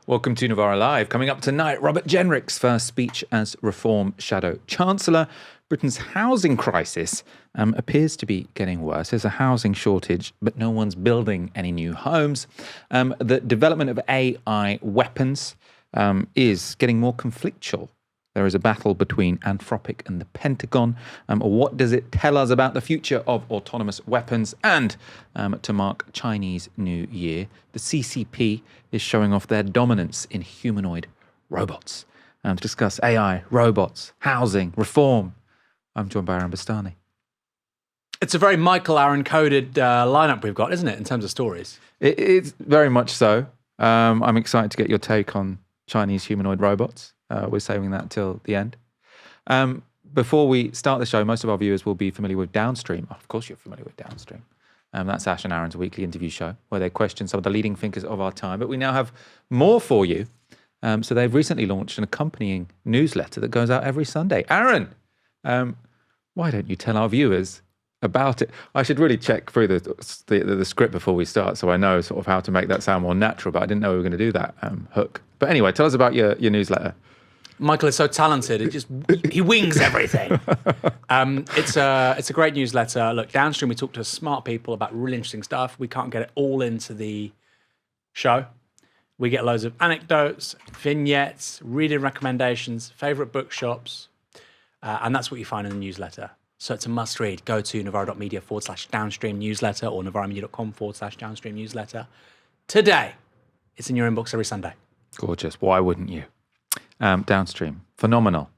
Welcome to Novara Live. Coming up tonight, Robert Jenrick's first speech as Reform Shadow Chancellor. Britain's housing crisis appears to be getting worse. There's a housing shortage, but no one's building any new homes. The development of AI weapons is getting more conflictual. There is a battle between Anthropic and the Pentagon. What does it tell us about the future of autonomous weapons? And to mark Chinese New Year, the CCP is showing off their dominance in humanoid robots. To discuss AI, robots, housing, reform, I'm joined by Bastani. It's a very Michael Aaron-coded lineup we've got, isn't it, in terms of stories? It's very much so. I'm excited to get your take on Chinese humanoid robots. We're saving that till the end. Before we start the show, most of our viewers will be familiar with Downstream. Of course you're familiar with Downstream. That's Ash and Aaron's weekly interview show where they question some of the leading thinkers of our time. But we now have more for you. So they've recently launched an accompanying newsletter that goes out every Sunday. Aaron, why don't you tell our viewers about it? I should really check through the script before we start so I know sort of how to make that sound more natural, but I didn't know we were going to do that hook. But anyway, tell us about your newsletter. Michael is so talented; he wings everything. It's a great newsletter. Look, Downstream, we talk to smart people about really interesting stuff. We can't get it all into the show. We get loads of anecdotes, vignettes, reading recommendations, favourite bookshops, and that's what you find in the newsletter. So it's a must read. Go to novara.media/downstream newsletter or novaramedia.com/downstream newsletter. Today, it's in your inbox every Sunday. Gorgeous. Why wouldn't you? Downstream, phenomenal.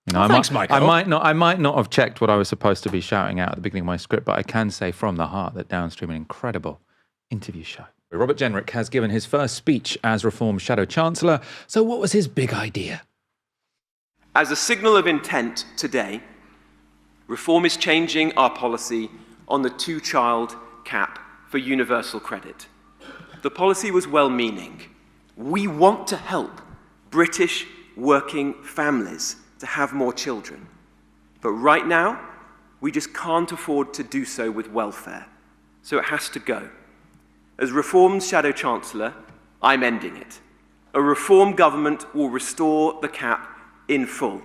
You know, thanks, Michael. I might not have checked what I was supposed to be shouting out at the beginning of my script, but I can say from the heart that Downstream, an incredible interview show. Robert Jenrick has given his first speech as Reform Shadow Chancellor. So what was his big idea? As a signal of intent today, Reform is changing our policy on the two-child cap for universal credit. The policy was well-meaning. We want to help British working families to have more children. But right now, we just can't afford to do so with welfare. So it has to go. As Reform's Shadow Chancellor, I'm ending it. A Reform government will restore the cap in full.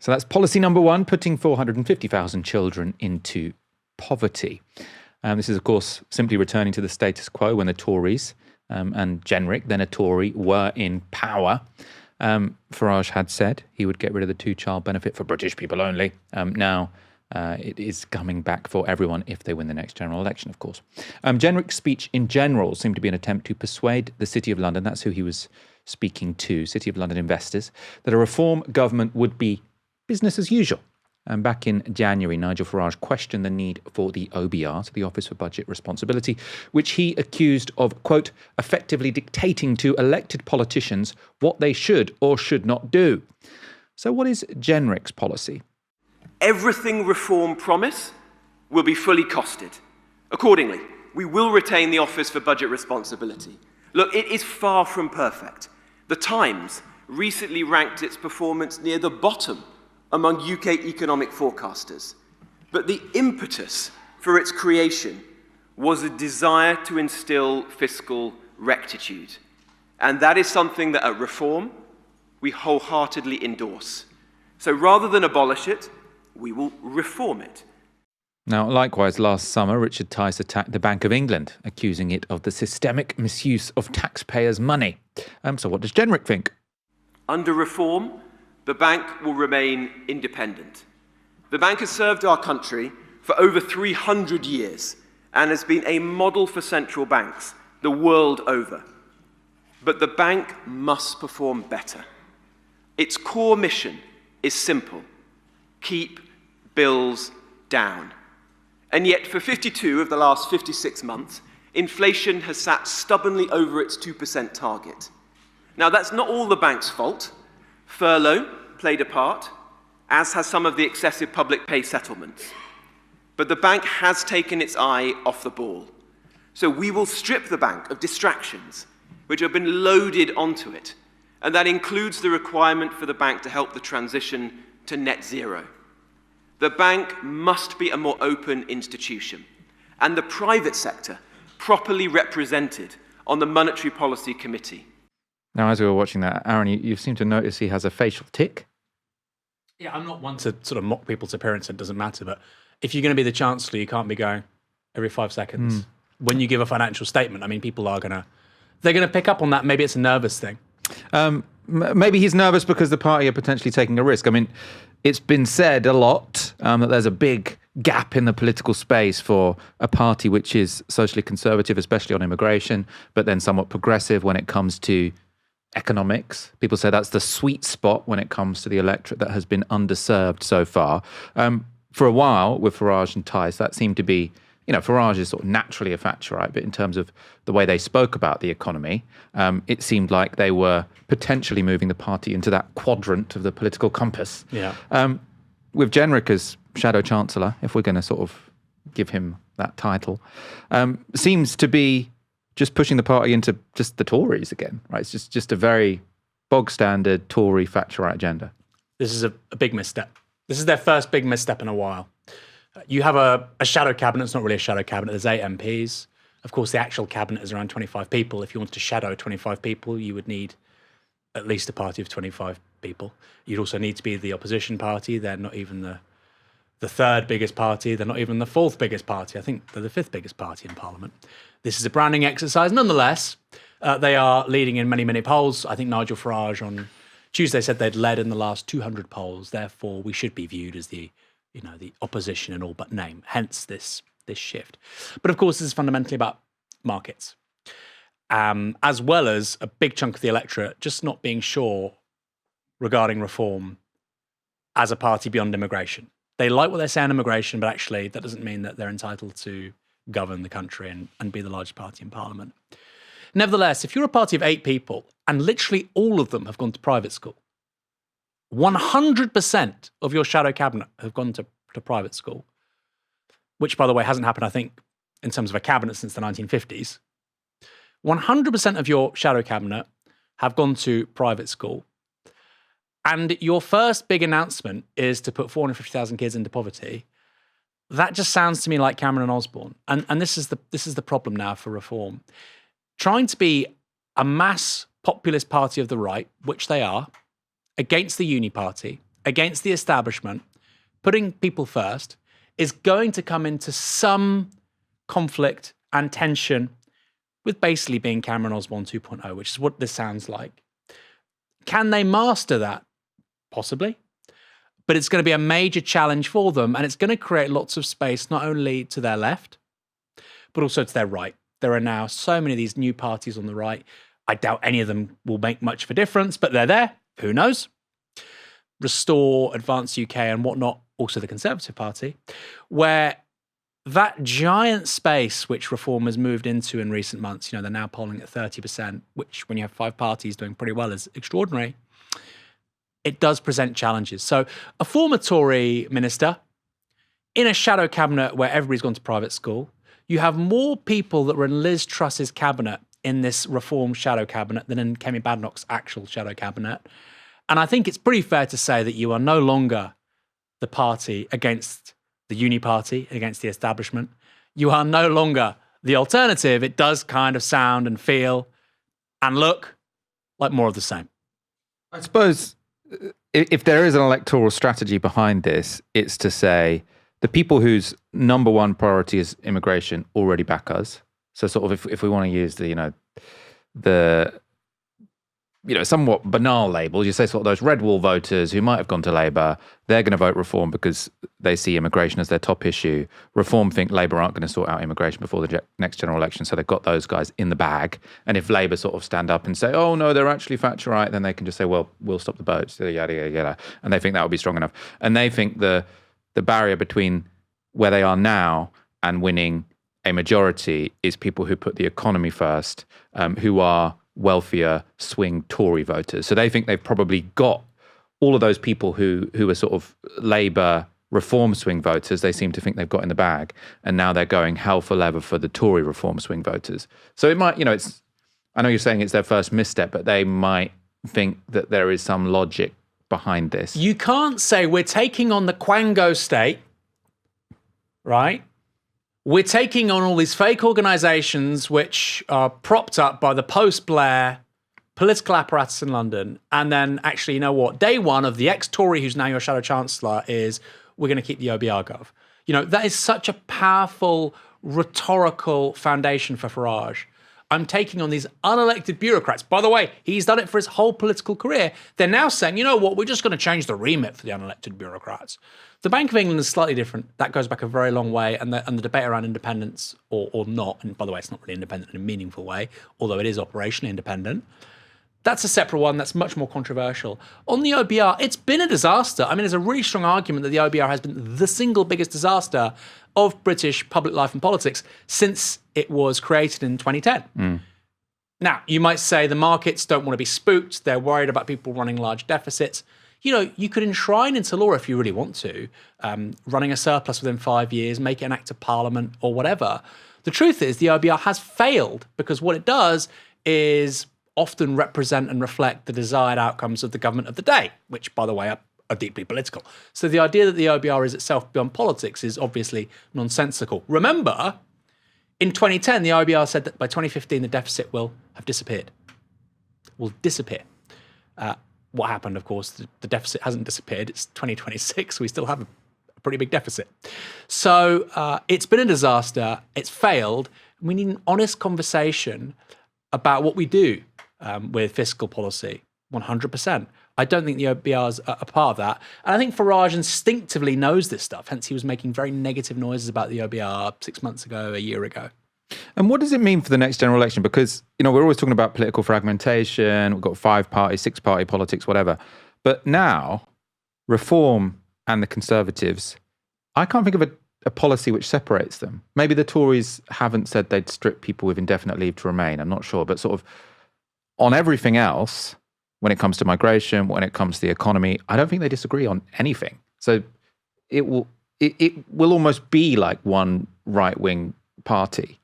So that's policy number one, putting 450,000 children into poverty. This is, of course, simply returning to the status quo when the Tories and Jenrick, then a Tory, were in power. Farage had said he would get rid of the two-child benefit for British people only. Now it is coming back for everyone if they win the next general election, of course. Jenrick's speech in general seemed to be an attempt to persuade the City of London, that's who he was speaking to, City of London investors, that a Reform government would be business as usual. And back in January, Nigel Farage questioned the need for the OBR, so the Office for Budget Responsibility, which he accused of, quote, effectively dictating to elected politicians what they should or should not do. So what is Jenrick's policy? Everything Reform promise will be fully costed. Accordingly, we will retain the Office for Budget Responsibility. Look, it is far from perfect. The Times recently ranked its performance near the bottom among UK economic forecasters. But the impetus for its creation was a desire to instill fiscal rectitude. And that is something that at Reform, we wholeheartedly endorse. So rather than abolish it, we will reform it. Now, likewise, last summer, Richard Tice attacked the Bank of England, accusing it of the systemic misuse of taxpayers' money. So what does Jenrick think? Under Reform, the bank will remain independent. The bank has served our country for over 300 years and has been a model for central banks the world over. But the bank must perform better. Its core mission is simple: keep bills down. And yet for 52 of the last 56 months, inflation has sat stubbornly over its 2% target. Now, that's not all the bank's fault. Furlough played a part, as has some of the excessive public pay settlements. But the bank has taken its eye off the ball. So we will strip the bank of distractions which have been loaded onto it. And that includes the requirement for the bank to help the transition to net zero. The bank must be a more open institution, and the private sector properly represented on the Monetary Policy Committee. Now, as we were watching that, Aaron, you seem to notice he has a facial tick. Yeah, I'm not one to sort of mock people's appearance. It doesn't matter. But if you're going to be the Chancellor, you can't be going every 5 seconds. When you give a financial statement, I mean, people are they're going to pick up on that. Maybe it's a nervous thing. Maybe he's nervous because the party are potentially taking a risk. I mean, it's been said a lot that there's a big gap in the political space for a party which is socially conservative, especially on immigration, but then somewhat progressive when it comes to economics. People say that's the sweet spot when it comes to the electorate that has been underserved so far. For a while, with Farage and Tice, that seemed to be, Farage is sort of naturally a Thatcherite, but in terms of the way they spoke about the economy, it seemed like they were potentially moving the party into that quadrant of the political compass. Yeah. With Jenrick as Shadow Chancellor, if we're going to sort of give him that title, seems to be just pushing the party into just the Tories again, right? It's just a very bog standard Tory Thatcherite agenda. This is a big misstep. This is their first big misstep in a while. You have a shadow cabinet. It's not really a shadow cabinet. There's 8 MPs. Of course, the actual cabinet is around 25 people. If you wanted to shadow 25 people, you would need at least a party of 25 people. You'd also need to be the opposition party. They're not even the third biggest party. They're not even the fourth biggest party. I think they're the 5th biggest party in Parliament. This is a branding exercise. Nonetheless, they are leading in many, many polls. I think Nigel Farage on Tuesday said they'd led in the last 200 polls. Therefore, we should be viewed as the opposition in all but name. Hence this shift. But of course, this is fundamentally about markets, as well as a big chunk of the electorate just not being sure regarding reform as a party beyond immigration. They like what they say on immigration, but actually that doesn't mean that they're entitled to govern the country and be the largest party in Parliament. Nevertheless, if you're a party of 8 people and literally all of them have gone to private school, 100% of your shadow cabinet have gone to private school, which, by the way, hasn't happened, I think, in terms of a cabinet since the 1950s. 100% of your shadow cabinet have gone to private school. And your first big announcement is to put 450,000 kids into poverty. That just sounds to me like Cameron and Osborne. And this is the problem now for reform. Trying to be a mass populist party of the right, which they are, against the uni party, against the establishment, putting people first, is going to come into some conflict and tension with basically being Cameron Osborne 2.0, which is what this sounds like. Can they master that? Possibly. But it's going to be a major challenge for them, and it's going to create lots of space, not only to their left, but also to their right. There are now so many of these new parties on the right. I doubt any of them will make much of a difference, but they're there. Who knows? Restore, Advance UK and whatnot, also the Conservative Party, where that giant space which reform has moved into in recent months, they're now polling at 30%, which when you have 5 parties doing pretty well is extraordinary. It does present challenges. So a former Tory minister in a shadow cabinet where everybody's gone to private school, you have more people that were in Liz Truss's cabinet in this reform shadow cabinet than in Kemi Badenoch's actual shadow cabinet. And I think it's pretty fair to say that you are no longer the party against the uni party, against the establishment. You are no longer the alternative. It does kind of sound and feel and look like more of the same. I suppose if there is an electoral strategy behind this, it's to say the people whose number one priority is immigration already back us. So sort of if we want to use the somewhat banal labels, you say sort of those red wall voters who might have gone to Labour, they're going to vote Reform because they see immigration as their top issue. Reform think Labour aren't going to sort out immigration before the next general election, so they've got those guys in the bag. And if Labour sort of stand up and say, oh no, they're actually Thatcherite, then they can just say, well, we'll stop the boats, yada, yada, yada. And they think that would be strong enough. And they think the barrier between where they are now and winning a majority is people who put the economy first, who are wealthier swing Tory voters. So they think they've probably got all of those people who are sort of Labour reform swing voters, they seem to think they've got in the bag. And now they're going hell for leather for the Tory reform swing voters. So it might, I know you're saying it's their first misstep, but they might think that there is some logic behind this. You can't say we're taking on the Quango state, right? We're taking on all these fake organisations which are propped up by the post-Blair political apparatus in London, and then actually, you know what? Day one of the ex-Tory who's now your shadow chancellor is, we're going to keep the OBR gov. You know, that is such a powerful rhetorical foundation for Farage. I'm taking on these unelected bureaucrats. By the way, he's done it for his whole political career. They're now saying, you know what, we're just going to change the remit for the unelected bureaucrats. The Bank of England is slightly different. That goes back a very long way. And the debate around independence or not, and by the way, it's not really independent in a meaningful way, although it is operationally independent. That's a separate one that's much more controversial. On the OBR, it's been a disaster. I mean, there's a really strong argument that the OBR has been the single biggest disaster of British public life and politics since it was created in 2010. Now, you might say the markets don't want to be spooked. They're worried about people running large deficits. You know, you could enshrine into law if you really want to, running a surplus within 5 years, make it an act of parliament or whatever. The truth is the OBR has failed because what it does is often represent and reflect the desired outcomes of the government of the day, which, by the way, are deeply political. So the idea that the OBR is itself beyond politics is obviously nonsensical. Remember, in 2010, the OBR said that by 2015, the deficit will have disappeared. Will disappear. What happened, of course, the deficit hasn't disappeared. It's 2026. We still have a pretty big deficit. So it's been a disaster. It's failed. We need an honest conversation about what we do with fiscal policy, 100%. I don't think the OBR's a part of that. And I think Farage instinctively knows this stuff. Hence, he was making very negative noises about the OBR 6 months ago, a year ago. And what does it mean for the next general election? Because, you know, we're always talking about political fragmentation. We've got 5-party, 6-party politics, whatever. But now, Reform and the Conservatives, I can't think of a policy which separates them. Maybe the Tories haven't said they'd strip people with indefinite leave to remain. I'm not sure. But sort of on everything else, when it comes to migration, when it comes to the economy, I don't think they disagree on anything. So it will almost be like one right-wing party.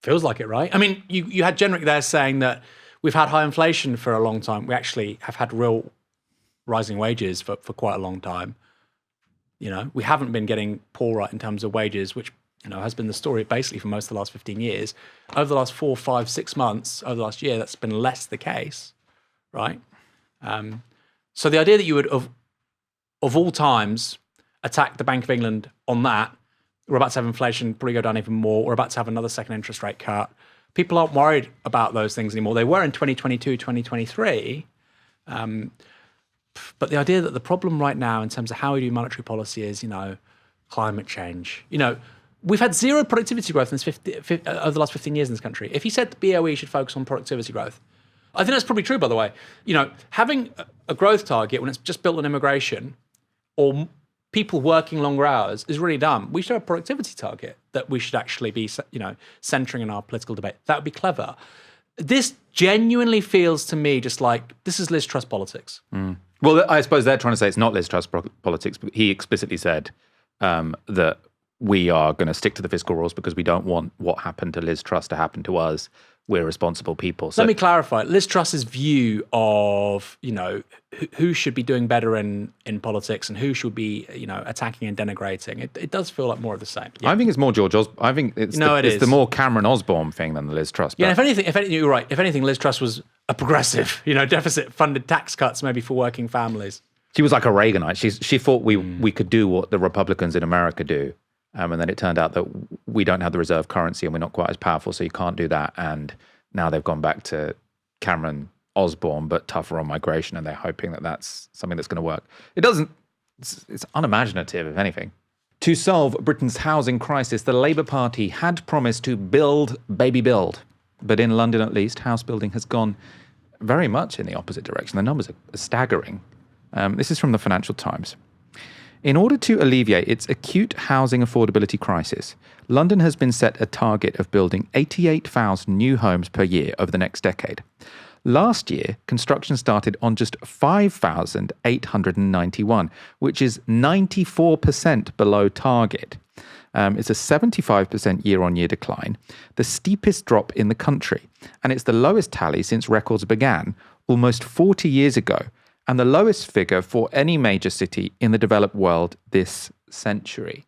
Feels like it, right? I mean, you had Jenrick there saying that we've had high inflation for a long time. We actually have had real rising wages for quite a long time. You know, we haven't been getting poorer in terms of wages, which, you know, has been the story basically for most of the last 15 years. Over the last 4, 5, 6 months, over the last year, that's been less the case, right? So the idea that you would, of all times, attack the Bank of England on that, we're about to have inflation probably go down even more, we're about to have another second interest rate cut. People aren't worried about those things anymore. They were in 2022, 2023. But the idea that the problem right now in terms of how we do monetary policy is, you know, climate change. You know, we've had zero productivity growth in this over the last 15 years in this country. If he said the BOE should focus on productivity growth, I think that's probably true, by the way. You know, having a growth target when it's just built on immigration or people working longer hours is really dumb. We should have a productivity target that we should actually be, you know, centering in our political debate. That would be clever. This genuinely feels to me just like this is Liz Truss politics. Well, I suppose they're trying to say it's not Liz Truss politics, but he explicitly said that we are going to stick to the fiscal rules because we don't want what happened to Liz Truss to happen to us. We're responsible people. So let me clarify. Liz Truss's view of, you know, who should be doing better in politics and who should be, you know, attacking and denigrating. It does feel like more of the same. Yeah. I think it's more George Osborne. I think it's the more Cameron Osborne thing than the Liz Truss. Yeah, if anything, you're right. If anything, Liz Truss was a progressive, you know, deficit-funded tax cuts maybe for working families. She was like a Reaganite. She thought we could do what the Republicans in America do. And then it turned out that we don't have the reserve currency and we're not quite as powerful, so you can't do that. And now they've gone back to Cameron Osborne, but tougher on migration, and they're hoping that that's something that's going to work. It doesn't. It's unimaginative, if anything. To solve Britain's housing crisis, the Labour Party had promised to build, baby build. But in London, at least, house building has gone very much in the opposite direction. The numbers are staggering. This is from the Financial Times. In order to alleviate its acute housing affordability crisis, London has been set a target of building 88,000 new homes per year over the next decade. Last year, construction started on just 5,891, which is 94% below target. It's a 75% year-on-year decline, the steepest drop in the country, and it's the lowest tally since records began almost 40 years ago, and the lowest figure for any major city in the developed world this century.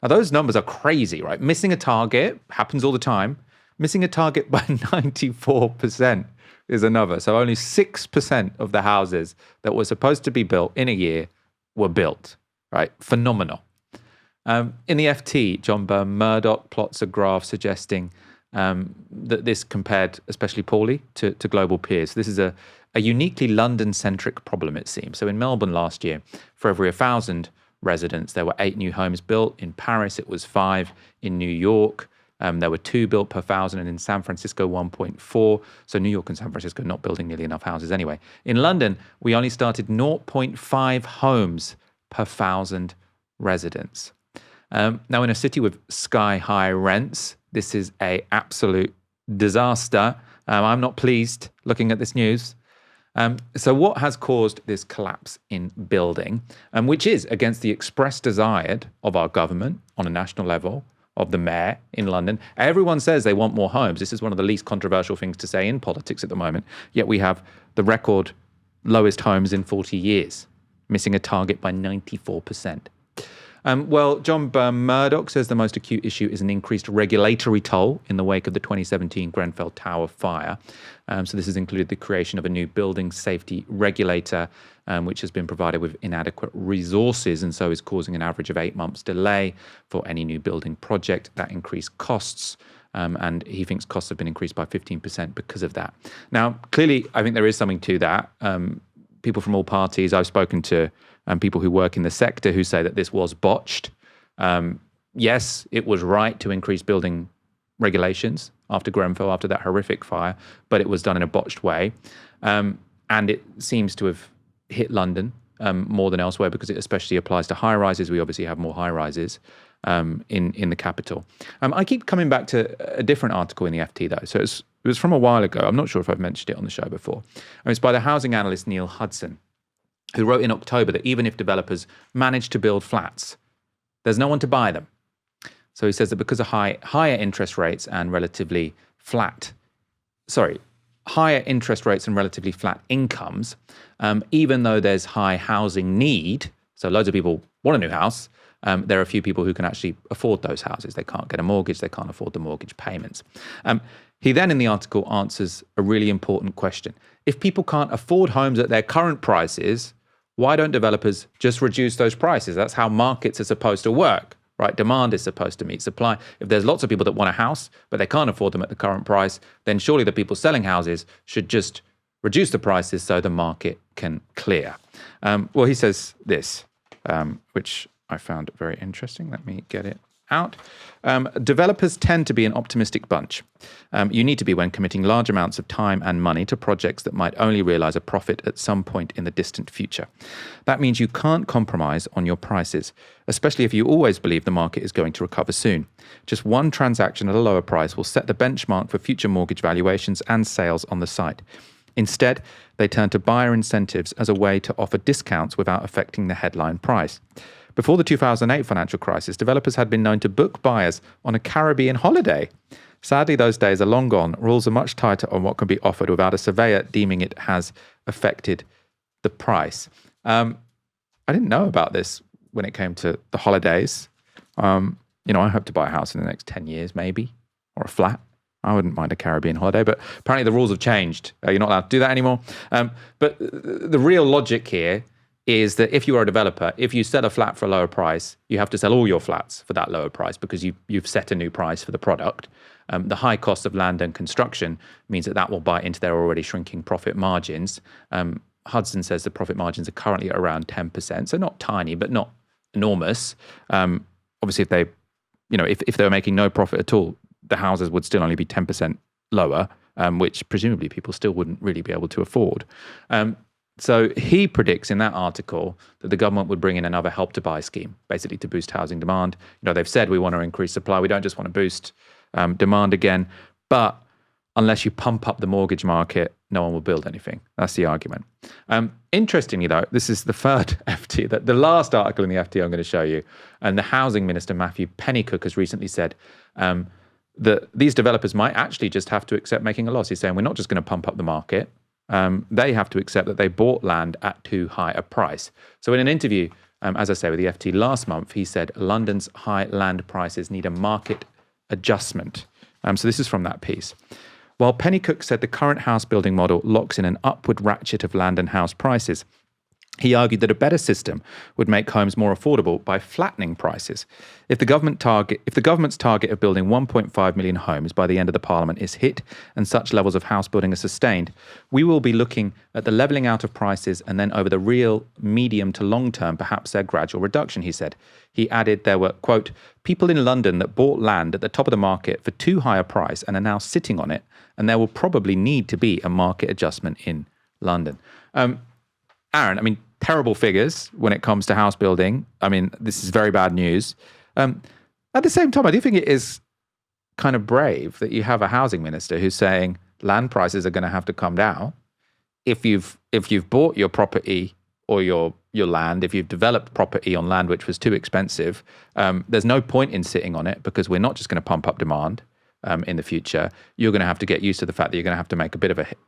Now, those numbers are crazy, right? Missing a target happens all the time. Missing a target by 94% is another. So only 6% of the houses that were supposed to be built in a year were built, right? Phenomenal. In the FT, John Murdoch plots a graph suggesting that this compared especially poorly to global peers. This is a uniquely London-centric problem, it seems. So in Melbourne last year, for every 1,000 residents, there were 8 new homes built. In Paris, it was 5. In New York, there were 2 built per 1,000, and in San Francisco, 1.4. So New York and San Francisco not building nearly enough houses anyway. In London, we only started 0.5 homes per 1,000 residents. Now, in a city with sky-high rents, this is an absolute disaster. I'm not pleased looking at this news. So what has caused this collapse in building, which is against the express desire of our government on a national level, of the mayor in London? Everyone says they want more homes. This is one of the least controversial things to say in politics at the moment. Yet we have the record lowest homes in 40 years, missing a target by 94%. Well, John Murdoch says the most acute issue is an increased regulatory toll in the wake of the 2017 Grenfell Tower fire. So this has included the creation of a new building safety regulator, which has been provided with inadequate resources and so is causing an average of 8 months delay for any new building project. That increased costs. And he thinks costs have been increased by 15% because of that. Now, clearly, I think there is something to that. People from all parties, I've spoken to people who work in the sector who say that this was botched. Yes, it was right to increase building regulations after Grenfell, after that horrific fire, but it was done in a botched way. And it seems to have hit London more than elsewhere because it especially applies to high-rises. We obviously have more high-rises in the capital. I keep coming back to a different article in the FT, though. So it was from a while ago. I'm not sure if I've mentioned it on the show before. It's by the housing analyst Neil Hudson, who wrote in October that even if developers manage to build flats, there's no one to buy them. So he says that because of higher interest rates and relatively flat incomes, even though there's high housing need, so loads of people want a new house, there are a few people who can actually afford those houses. They can't get a mortgage, they can't afford the mortgage payments. He then in the article answers a really important question. If people can't afford homes at their current prices, why don't developers just reduce those prices? That's how markets are supposed to work, right? Demand is supposed to meet supply. If there's lots of people that want a house, but they can't afford them at the current price, then surely the people selling houses should just reduce the prices so the market can clear. Well, he says this, which I found very interesting. Let me get it out. Developers tend to be an optimistic bunch. You need to be when committing large amounts of time and money to projects that might only realize a profit at some point in the distant future. That means you can't compromise on your prices, especially if you always believe the market is going to recover soon. Just one transaction at a lower price will set the benchmark for future mortgage valuations and sales on the site. Instead, they turn to buyer incentives as a way to offer discounts without affecting the headline price. Before the 2008 financial crisis, developers had been known to book buyers on a Caribbean holiday. Sadly, those days are long gone. Rules are much tighter on what can be offered without a surveyor deeming it has affected the price. I didn't know about this when it came to the holidays. I hope to buy a house in the next 10 years, maybe, or a flat. I wouldn't mind a Caribbean holiday, but apparently the rules have changed. You're not allowed to do that anymore. But the real logic here is that if you are a developer, if you sell a flat for a lower price, you have to sell all your flats for that lower price because you've set a new price for the product. The high cost of land and construction means that will bite into their already shrinking profit margins. Hudson says the profit margins are currently at around 10%, so not tiny, but not enormous. Obviously, if they were making no profit at all, the houses would still only be 10% lower, which presumably people still wouldn't really be able to afford. So he predicts in that article that the government would bring in another Help to Buy scheme, basically to boost housing demand. They've said we want to increase supply. We don't just want to boost demand again. But unless you pump up the mortgage market, no one will build anything. That's the argument. Interestingly, though, this is the third FT, the last article in the FT I'm going to show you. And the housing minister, Matthew Pennycook, has recently said that these developers might actually just have to accept making a loss. He's saying we're not just going to pump up the market. They have to accept that they bought land at too high a price. So in an interview, as I say, with the FT last month, he said London's high land prices need a market adjustment. So this is from that piece. While Pennycook said the current house building model locks in an upward ratchet of land and house prices, he argued that a better system would make homes more affordable by flattening prices. If the government's target of building 1.5 million homes by the end of the Parliament is hit and such levels of house building are sustained, we will be looking at the levelling out of prices and then over the real medium to long term, perhaps their gradual reduction, he said. He added there were, quote, people in London that bought land at the top of the market for too high a price and are now sitting on it, and there will probably need to be a market adjustment in London. Aaron, I mean, terrible figures when it comes to house building. I mean, this is very bad news. At the same time, I do think it is kind of brave that you have a housing minister who's saying land prices are going to have to come down. If you've bought your property or your land, if you've developed property on land which was too expensive, there's no point in sitting on it because we're not just going to pump up demand. In the future, you're going to have to get used to the fact that you're going to have to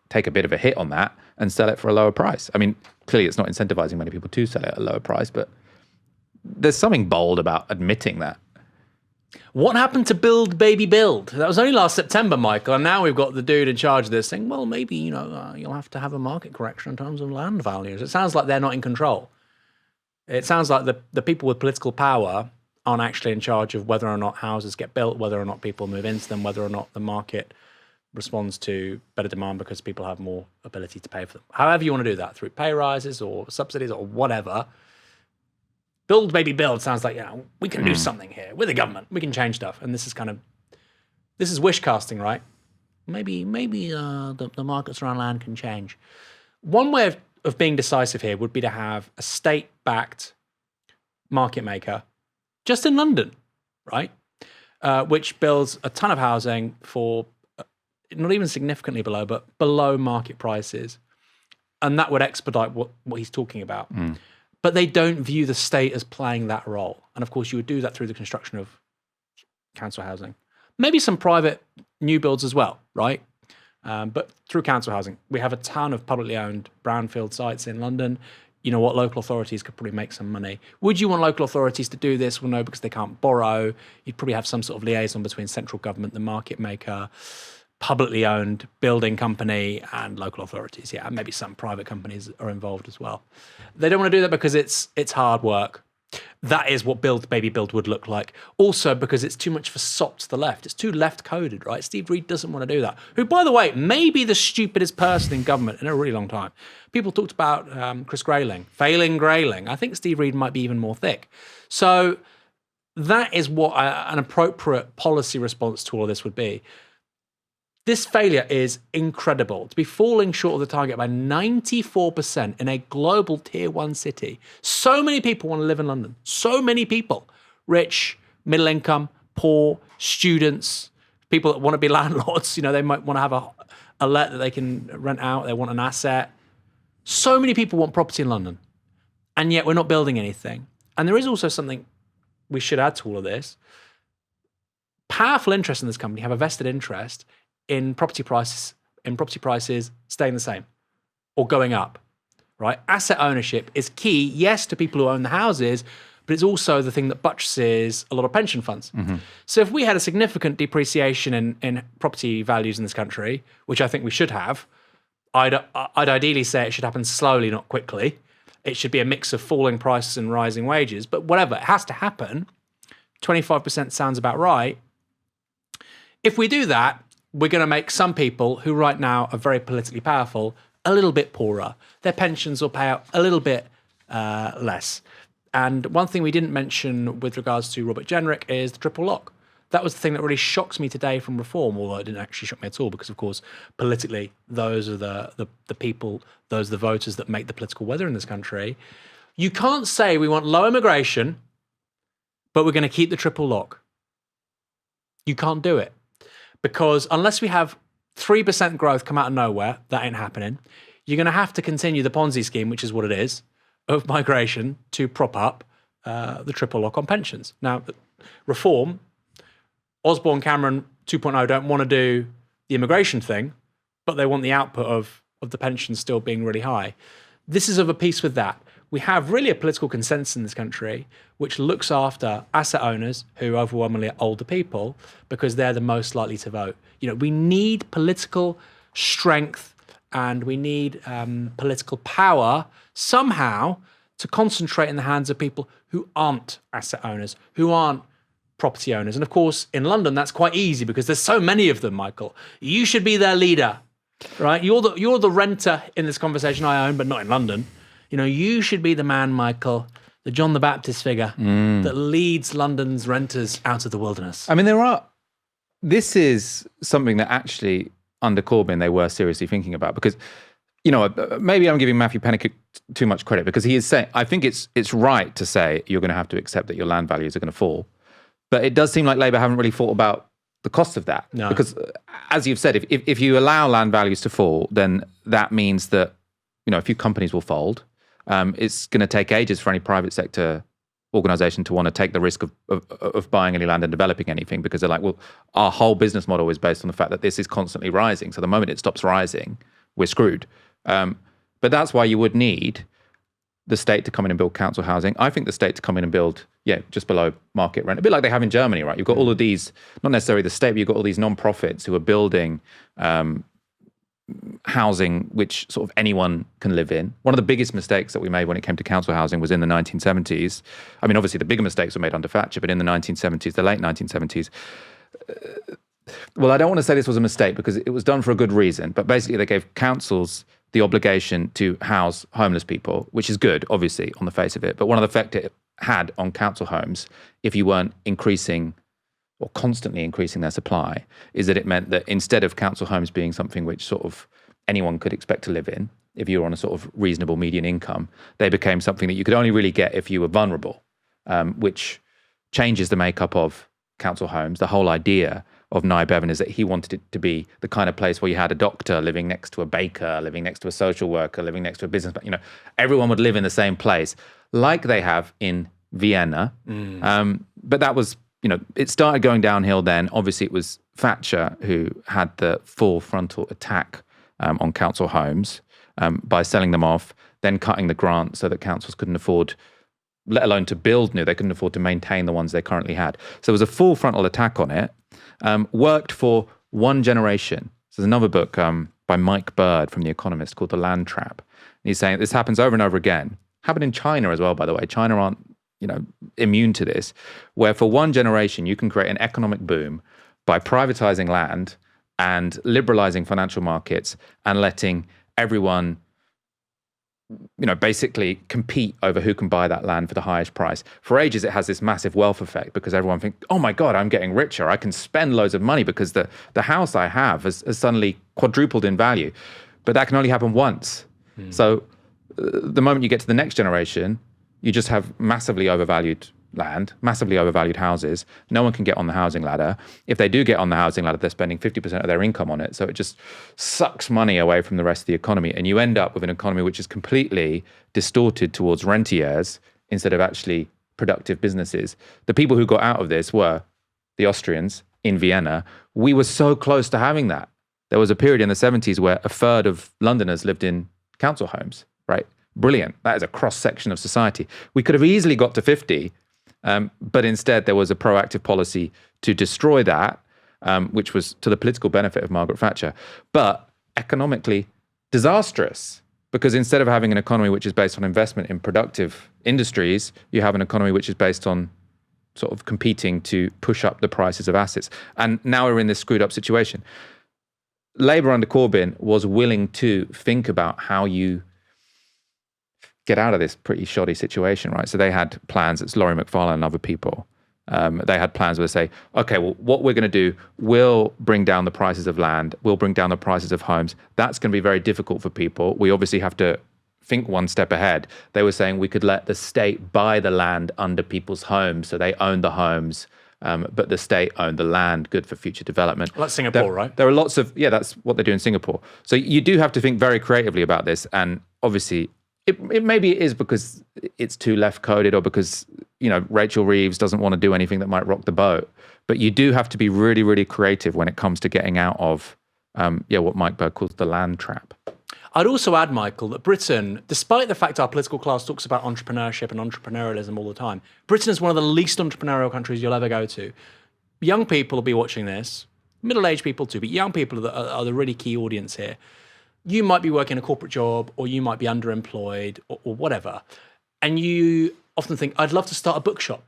take a bit of a hit on that and sell it for a lower price. I mean, clearly it's not incentivizing many people to sell it at a lower price, but there's something bold about admitting that. What happened to build, baby, build? That was only last September, Michael, and now we've got the dude in charge of this saying, well, maybe, you'll have to have a market correction in terms of land values. It sounds like they're not in control. It sounds like the people with political power aren't actually in charge of whether or not houses get built, whether or not people move into them, whether or not the market responds to better demand because people have more ability to pay for them. However you want to do that, through pay rises or subsidies or whatever. Build, baby, build sounds like, we can do something here. We're the government. We can change stuff. And this is wish casting, right? Maybe the markets around land can change. One way of being decisive here would be to have a state-backed market maker just in London, right? Which builds a ton of housing for not even significantly below, but below market prices. And that would expedite what he's talking about. But they don't view the state as playing that role. And of course, you would do that through the construction of council housing. Maybe some private new builds as well, right? But through council housing. We have a ton of publicly owned brownfield sites in London. You know what, local authorities could probably make some money. Would you want local authorities to do this? Well, no, because they can't borrow. You'd probably have some sort of liaison between central government, the market maker, publicly owned building company, and local authorities. Yeah, and maybe some private companies are involved as well. They don't want to do that because it's hard work. That is what Build, Baby, Build would look like. Also, because it's too much of a sop to the left. It's too left-coded, right? Steve Reed doesn't want to do that. Who, by the way, may be the stupidest person in government in a really long time. People talked about Chris Grayling, failing Grayling. I think Steve Reed might be even more thick. So that is what an appropriate policy response to all of this would be. This failure is incredible. To be falling short of the target by 94% in a global tier 1 city. So many people want to live in London. So many people. Rich, middle income, poor, students, people that want to be landlords. They might want to have a let that they can rent out. They want an asset. So many people want property in London. And yet we're not building anything. And there is also something we should add to all of this. Powerful interests in this company have a vested interest in property prices staying the same or going up, right? Asset ownership is key, yes, to people who own the houses, but it's also the thing that buttresses a lot of pension funds. So if we had a significant depreciation in property values in this country, which I think we should have, I'd ideally say it should happen slowly, not quickly. It should be a mix of falling prices and rising wages, but whatever, it has to happen. 25% sounds about right. If we do that, we're going to make some people who right now are very politically powerful a little bit poorer. Their pensions will pay out a little bit less. And one thing we didn't mention with regards to Robert Jenrick is the triple lock. That was the thing that really shocks me today from Reform, although it didn't actually shock me at all because, of course, politically, those are the people, those are the voters that make the political weather in this country. You can't say we want low immigration, but we're going to keep the triple lock. You can't do it. Because unless we have 3% growth come out of nowhere, that ain't happening. You're going to have to continue the Ponzi scheme, which is what it is, of migration to prop up the triple lock on pensions. Now, Reform, Osborne, Cameron 2.0 don't want to do the immigration thing, but they want the output of the pensions still being really high. This is of a piece with that. we have really a political consensus in this country which looks after asset owners who overwhelmingly are older people because they're the most likely to vote. We need political strength and we need political power somehow to concentrate in the hands of people who aren't asset owners, who aren't property owners. And of course, in London, that's quite easy because there's so many of them, Michael. You should be their leader, right? You're the renter in this conversation I own, but not in London. You should be the man, Michael, the John the Baptist figure that leads London's renters out of the wilderness. I mean, this is something that actually under Corbyn they were seriously thinking about because, maybe I'm giving Matthew Pennicook too much credit because he is saying, I think it's right to say you're going to have to accept that your land values are going to fall. But it does seem like Labour haven't really thought about the cost of that. No. Because as you've said, if you allow land values to fall, then that means that, a few companies will fold. It's going to take ages for any private sector organisation to want to take the risk of buying any land and developing anything because they're like, well, our whole business model is based on the fact that this is constantly rising. So the moment it stops rising, we're screwed. But that's why you would need the state to come in and build council housing. I think the state to come in and build, just below market rent, a bit like they have in Germany, right? You've got all of these, not necessarily the state, but you've got all these non-profits who are building housing which sort of anyone can live in. One of the biggest mistakes that we made when it came to council housing was in the 1970s. I mean, obviously the bigger mistakes were made under Thatcher, but in the 1970s, the late 1970s, well, I don't want to say this was a mistake because it was done for a good reason, but basically they gave councils the obligation to house homeless people, which is good, obviously, on the face of it. But one of the effects it had on council homes, if you weren't increasing or constantly increasing their supply, is that it meant that instead of council homes being something which sort of anyone could expect to live in, if you were on a sort of reasonable median income, they became something that you could only really get if you were vulnerable, which changes the makeup of council homes. The whole idea of Nye Bevan is that he wanted it to be the kind of place where you had a doctor living next to a baker, living next to a social worker, living next to a business, everyone would live in the same place like they have in Vienna. But that was, it started going downhill then. Obviously it was Thatcher who had the full frontal attack on council homes by selling them off, then cutting the grant so that councils couldn't afford, let alone to build new, they couldn't afford to maintain the ones they currently had. So there was a full frontal attack on it. Worked for one generation. So there's another book by Mike Bird from The Economist called The Land Trap. And he's saying this happens over and over again. Happened in China as well, by the way. China aren't, immune to this, where for one generation you can create an economic boom by privatizing land and liberalizing financial markets and letting everyone basically compete over who can buy that land for the highest price. For ages, it has this massive wealth effect because everyone thinks, oh my God, I'm getting richer. I can spend loads of money because the house I have has suddenly quadrupled in value. But that can only happen once. So the moment you get to the next generation, you just have massively overvalued land, massively overvalued houses. No one can get on the housing ladder. If they do get on the housing ladder, they're spending 50% of their income on it. So it just sucks money away from the rest of the economy. And you end up with an economy which is completely distorted towards rentiers instead of actually productive businesses. The people who got out of this were the Austrians in Vienna. We were so close to having that. There was a period in the 70s where a third of Londoners lived in council homes, right? Brilliant. That is a cross-section of society. We could have easily got to 50, but instead there was a proactive policy to destroy that, which was to the political benefit of Margaret Thatcher, but economically disastrous, because instead of having an economy which is based on investment in productive industries, you have an economy which is based on sort of competing to push up the prices of assets. And now we're in this screwed up situation. Labour under Corbyn was willing to think about how you get out of this pretty shoddy situation, right? So they had plans, it's Laurie McFarlane and other people. They had plans where they say, okay, well, what we're going to do, we'll bring down the prices of land, we'll bring down the prices of homes. That's going to be very difficult for people. We obviously have to think one step ahead. They were saying we could let the state buy the land under people's homes, so they own the homes, but the state owned the land, good for future development. Well, that's Singapore, right? There are lots of, that's what they do in Singapore. So you do have to think very creatively about this, and obviously, maybe it is because it's too left-coded or because, Rachel Reeves doesn't want to do anything that might rock the boat. But you do have to be really, really creative when it comes to getting out of, what Mike Bird calls the land trap. I'd also add, Michael, that Britain, despite the fact our political class talks about entrepreneurship and entrepreneurialism all the time, Britain is one of the least entrepreneurial countries you'll ever go to. Young people will be watching this, middle-aged people too, but young people are the really key audience here. You might be working a corporate job, or you might be underemployed, or whatever. And you often think, I'd love to start a bookshop.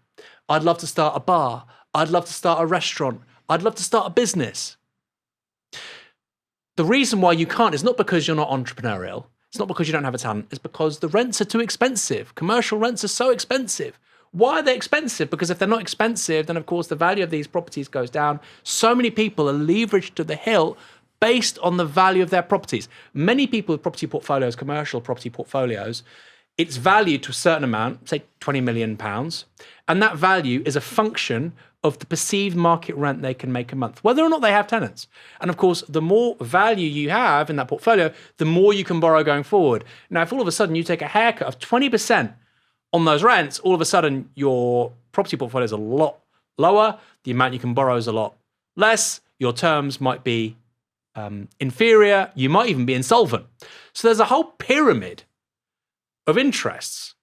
I'd love to start a bar. I'd love to start a restaurant. I'd love to start a business. The reason why you can't is not because you're not entrepreneurial. It's not because you don't have a talent. It's because the rents are too expensive. Commercial rents are so expensive. Why are they expensive? Because if they're not expensive, then of course the value of these properties goes down. So many people are leveraged to the hilt based on the value of their properties. Many people with property portfolios, commercial property portfolios, it's valued to a certain amount, say £20 million, and that value is a function of the perceived market rent they can make a month, whether or not they have tenants. And of course, the more value you have in that portfolio, the more you can borrow going forward. Now, if all of a sudden you take a haircut of 20% on those rents, all of a sudden your property portfolio is a lot lower, the amount you can borrow is a lot less, your terms might be inferior, you might even be insolvent. So there's a whole pyramid of interests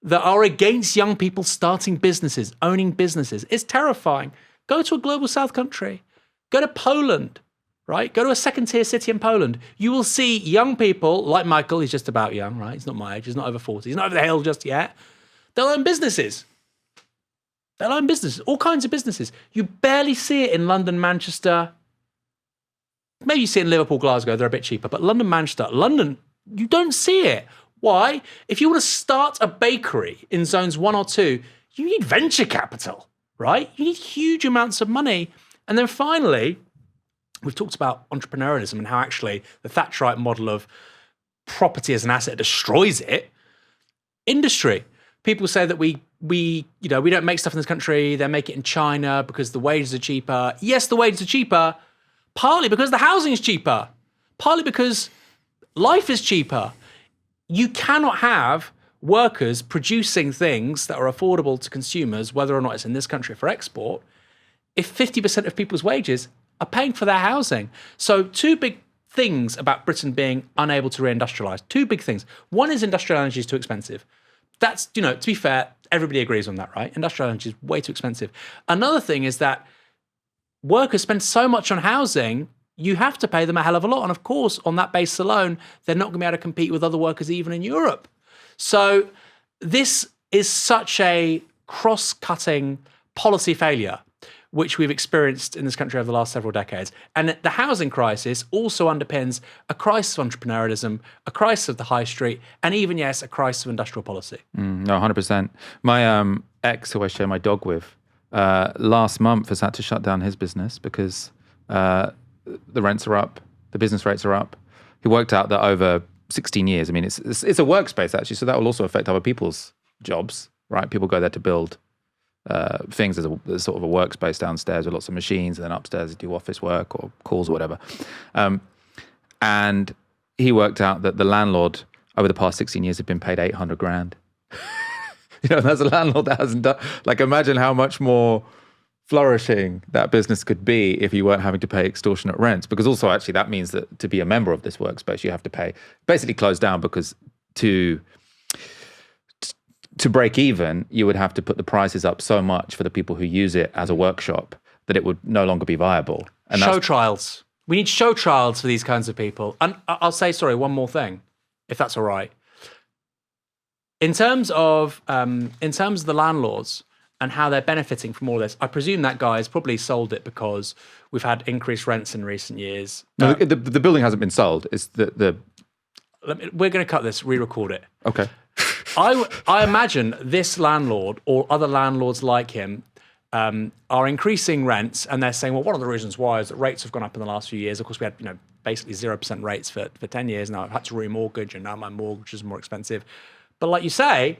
that are against young people starting businesses, owning businesses. It's terrifying. Go to a global south country. Go to Poland, right? Go to a second-tier city in Poland. You will see young people, like Michael, he's just about young, right? He's not my age. He's not over 40. He's not over the hill just yet. They'll own businesses. They'll own businesses, all kinds of businesses. You barely see it in London, Manchester. Maybe you see it in Liverpool, Glasgow. They're a bit cheaper. But London, Manchester, London, you don't see it. Why? If you want to start a bakery in zones 1 or 2, you need venture capital, right? You need huge amounts of money. And then finally, we've talked about entrepreneurialism and how actually the Thatcherite model of property as an asset destroys it. Industry. People say that we don't make stuff in this country, they make it in China because the wages are cheaper. Yes, the wages are cheaper, partly because the housing is cheaper, partly because life is cheaper. You cannot have workers producing things that are affordable to consumers, whether or not it's in this country for export, if 50% of people's wages are paying for their housing. So 2 big things about Britain being unable to reindustrialise. 2 big things. One is industrial energy is too expensive. That's, to be fair, everybody agrees on that, right? Industrial energy is way too expensive. Another thing is that workers spend so much on housing, you have to pay them a hell of a lot. And of course, on that basis alone, they're not going to be able to compete with other workers even in Europe. So this is such a cross-cutting policy failure, which we've experienced in this country over the last several decades. And the housing crisis also underpins a crisis of entrepreneurialism, a crisis of the high street, and even, yes, a crisis of industrial policy. No, 100%. My ex, who I share my dog with, last month has had to shut down his business because the rents are up, the business rates are up. He worked out that over 16 years, I mean, it's a workspace actually, so that will also affect other people's jobs, right? People go there to build things as sort of a workspace downstairs with lots of machines, and then upstairs do office work or calls or whatever. And he worked out that the landlord over the past 16 years had been paid 800 grand. That's a landlord that hasn't done, like, imagine how much more flourishing that business could be if you weren't having to pay extortionate rents. Because also actually that means that to be a member of this workspace, you have to pay, basically close down, because to break even, you would have to put the prices up so much for the people who use it as a workshop that it would no longer be viable. And show trials. We need show trials for these kinds of people. And I'll say, sorry, one more thing, if that's all right. In terms of the landlords and how they're benefiting from all this, I presume that guy has probably sold it because we've had increased rents in recent years. No, the building hasn't been sold. It's we're going to cut this, re-record it. Okay. I imagine this landlord or other landlords like him are increasing rents, and they're saying, well, one of the reasons why is that rates have gone up in the last few years. Of course, we had basically 0% rates for 10 years now. I've had to remortgage, and now my mortgage is more expensive. But like you say,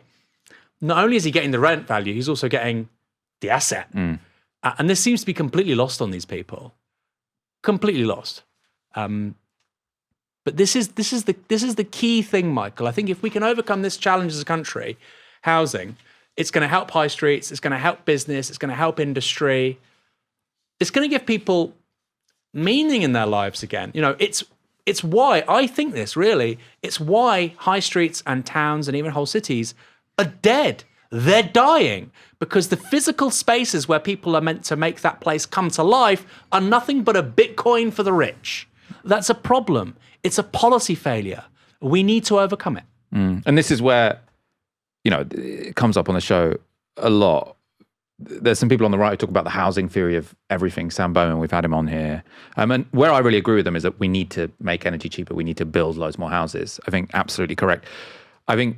not only is he getting the rent value, he's also getting the asset. And this seems to be completely lost on these people. Completely lost. But this is the key thing, Michael. I think if we can overcome this challenge as a country, housing, it's going to help high streets, it's going to help business, it's going to help industry. It's going to give people meaning in their lives again. It's It's why I think this, really. It's why high streets and towns and even whole cities are dead. They're dying because the physical spaces where people are meant to make that place come to life are nothing but a Bitcoin for the rich. That's a problem. It's a policy failure. We need to overcome it. And this is where, it comes up on the show a lot. There's some people on the right who talk about the housing theory of everything. Sam Bowman, we've had him on here. And where I really agree with them is that we need to make energy cheaper. We need to build loads more houses. I think absolutely correct. I think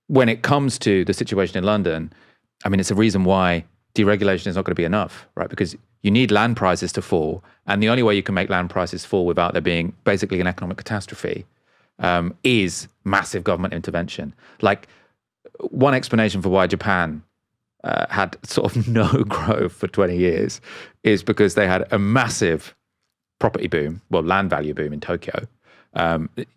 when it comes to the situation in London, it's a reason why deregulation is not going to be enough, right? Because you need land prices to fall. And the only way you can make land prices fall without there being basically an economic catastrophe is massive government intervention. Like, one explanation for why Japan had sort of no growth for 20 years is because they had a massive property boom, land value boom in Tokyo.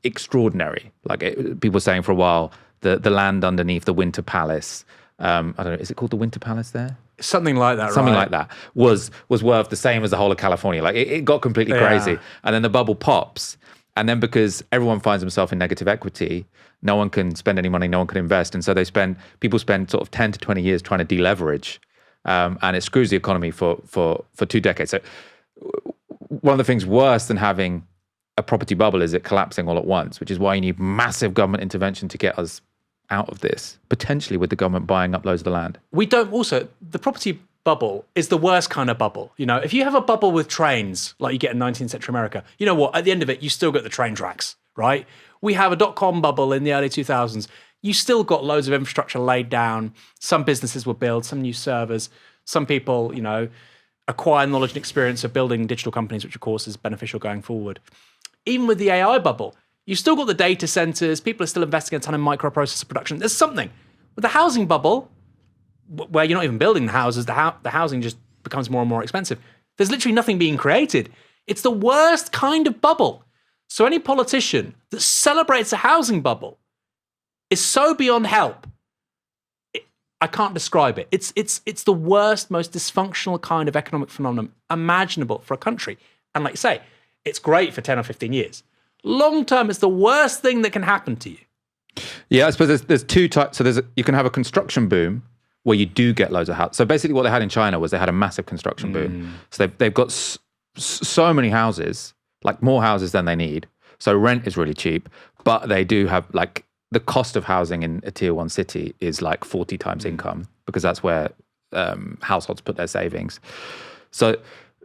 Extraordinary. People were saying for a while, the land underneath the Winter Palace, I don't know, is it called the Winter Palace there? Something like that, Something right? like that was worth the same as the whole of California. It got completely crazy. And then the bubble pops. And then because everyone finds themselves in negative equity, no one can spend any money, no one can invest. And so people spend sort of 10 to 20 years trying to deleverage. And it screws the economy for 2 decades. So one of the things worse than having a property bubble is it collapsing all at once, which is why you need massive government intervention to get us out of this, potentially with the government buying up loads of the land. The property bubble is the worst kind of bubble. If you have a bubble with trains, like you get in 19th century America, you know what? At the end of it, you still got the train tracks, right? We have a dot-com bubble in the early 2000s. You still got loads of infrastructure laid down. Some businesses were built, some new servers. Some people, acquire knowledge and experience of building digital companies, which of course is beneficial going forward. Even with the AI bubble, you still got the data centers. People are still investing a ton in microprocessor production. There's something. With the housing bubble, where you're not even building the houses, the housing just becomes more and more expensive. There's literally nothing being created. It's the worst kind of bubble. So any politician that celebrates a housing bubble is so beyond help. I can't describe it. It's the worst, most dysfunctional kind of economic phenomenon imaginable for a country. And like you say, it's great for 10 or 15 years. Long term, it's the worst thing that can happen to you. Yeah, I suppose there's two types. So you can have a construction boom where you do get loads of houses. So basically what they had in China was they had a massive construction boom. So they've got so many houses, like more houses than they need. So rent is really cheap, but they do have the cost of housing in a tier 1 city is like 40 times income because that's where households put their savings. So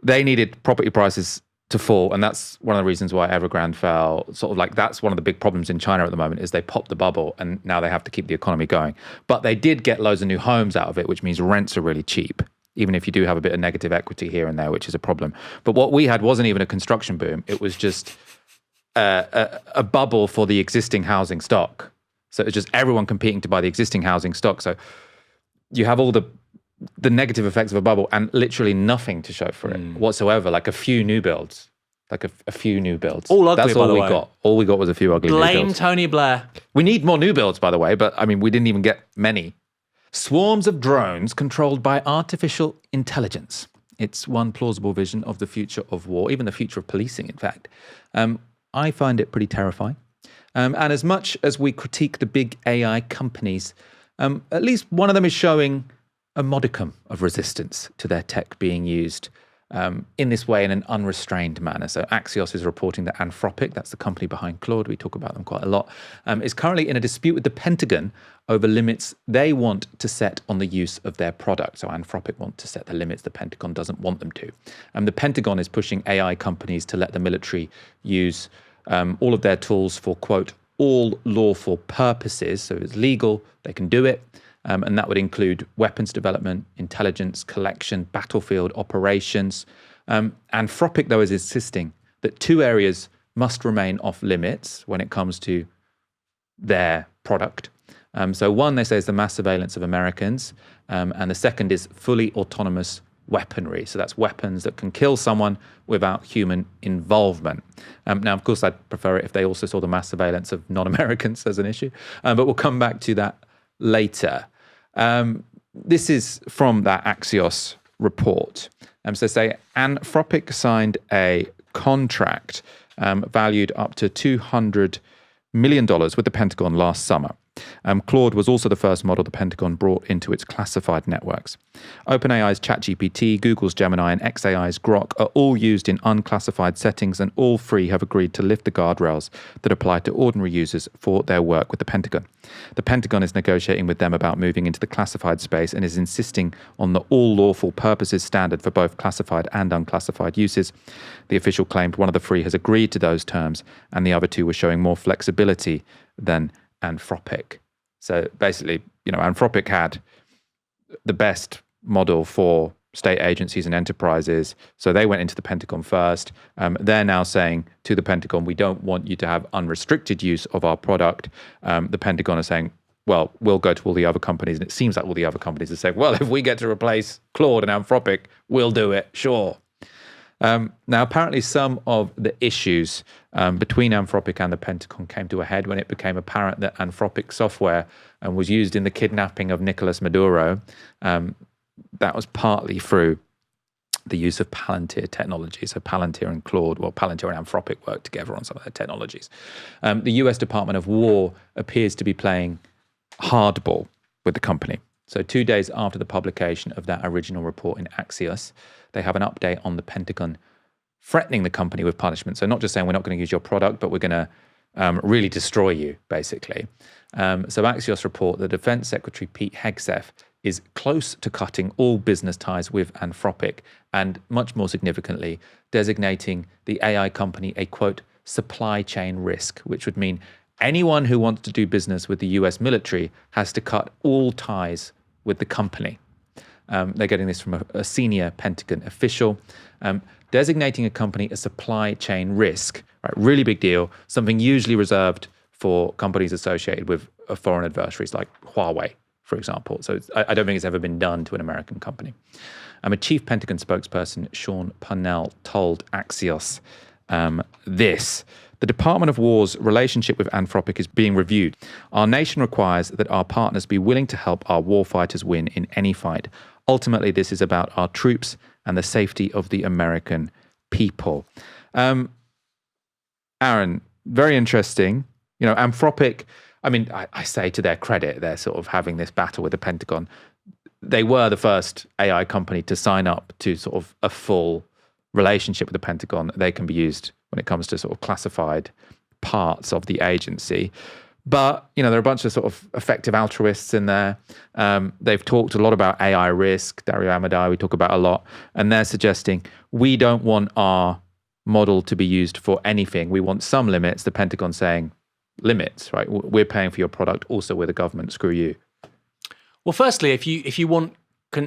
they needed property prices to fall, and that's one of the reasons why Evergrande fell. That's one of the big problems in China at the moment is they popped the bubble and now they have to keep the economy going. But they did get loads of new homes out of it, which means rents are really cheap, even if you do have a bit of negative equity here and there, which is a problem. But what we had wasn't even a construction boom. It was just a bubble for the existing housing stock. So it's just everyone competing to buy the existing housing stock. So you have all the negative effects of a bubble and literally nothing to show for it whatsoever, like a few new builds. All ugly, That's all we got. All we got was a few ugly new builds. Blame Tony Blair. We need more new builds, by the way, but we didn't even get many. Swarms of drones controlled by artificial intelligence. It's one plausible vision of the future of war, even the future of policing, in fact. I find it pretty terrifying. And as much as we critique the big AI companies, at least one of them is showing a modicum of resistance to their tech being used in this way in an unrestrained manner. So Axios is reporting that Anthropic, that's the company behind Claude, we talk about them quite a lot, is currently in a dispute with the Pentagon over limits they want to set on the use of their product. So Anthropic want to set the limits the Pentagon doesn't want them to. The Pentagon is pushing AI companies to let the military use all of their tools for, quote, all lawful purposes. So it's legal, they can do it. And that would include weapons development, intelligence collection, battlefield operations. Anthropic, though, is insisting that 2 areas must remain off limits when it comes to their product. So one, they say, is the mass surveillance of Americans. And the second is fully autonomous weaponry. So that's weapons that can kill someone without human involvement. Now, of course, I'd prefer it if they also saw the mass surveillance of non-Americans as an issue. But we'll come back to that later. This is from that Axios report. So say Anthropic signed a contract valued up to $200 million with the Pentagon last summer. Claude was also the first model the Pentagon brought into its classified networks. OpenAI's ChatGPT, Google's Gemini, and xAI's Grok are all used in unclassified settings, and all three have agreed to lift the guardrails that apply to ordinary users for their work with the Pentagon. The Pentagon is negotiating with them about moving into the classified space and is insisting on the all lawful purposes standard for both classified and unclassified uses. The official claimed one of the three has agreed to those terms, and the other two were showing more flexibility than Anthropic. So basically, Anthropic had the best model for state agencies and enterprises. So they went into the Pentagon first. They're now saying to the Pentagon, we don't want you to have unrestricted use of our product. The Pentagon is saying, well, we'll go to all the other companies. And it seems like all the other companies are saying, well, if we get to replace Claude and Anthropic, we'll do it, sure. Now, apparently some of the issues between Anthropic and the Pentagon came to a head when it became apparent that Anthropic software was used in the kidnapping of Nicolas Maduro. That was partly through the use of Palantir technology. So Palantir and Claude, well, Palantir and Anthropic worked together on some of their technologies. The US Department of War appears to be playing hardball with the company. So 2 days after the publication of that original report in Axios, they have an update on the Pentagon threatening the company with punishment. So not just saying we're not going to use your product, but we're going to really destroy you, basically. So Axios report that Defense Secretary Pete Hegseth is close to cutting all business ties with Anthropic, and much more significantly, designating the AI company a, quote, supply chain risk, which would mean anyone who wants to do business with the US military has to cut all ties with the company. They're getting this from a senior Pentagon official. Designating a company a supply chain risk, right? Really big deal, something usually reserved for companies associated with foreign adversaries like Huawei, for example. So I don't think it's ever been done to an American company. A chief Pentagon spokesperson, Sean Parnell, told Axios this. The Department of War's relationship with Anthropic is being reviewed. Our nation requires that our partners be willing to help our warfighters win in any fight. Ultimately, this is about our troops and the safety of the American people. Aaron, very interesting. Anthropic, I say to their credit, they're sort of having this battle with the Pentagon. They were the first AI company to sign up to sort of a full relationship with the Pentagon. They can be used when it comes to sort of classified parts of the agency. But, there are a bunch of sort of effective altruists in there. They've talked a lot about AI risk. Dario Amadei, we talk about a lot. And they're suggesting we don't want our model to be used for anything. We want some limits. The Pentagon saying limits, right? We're paying for your product. Also, we're the government. Screw you. Well, firstly, if you want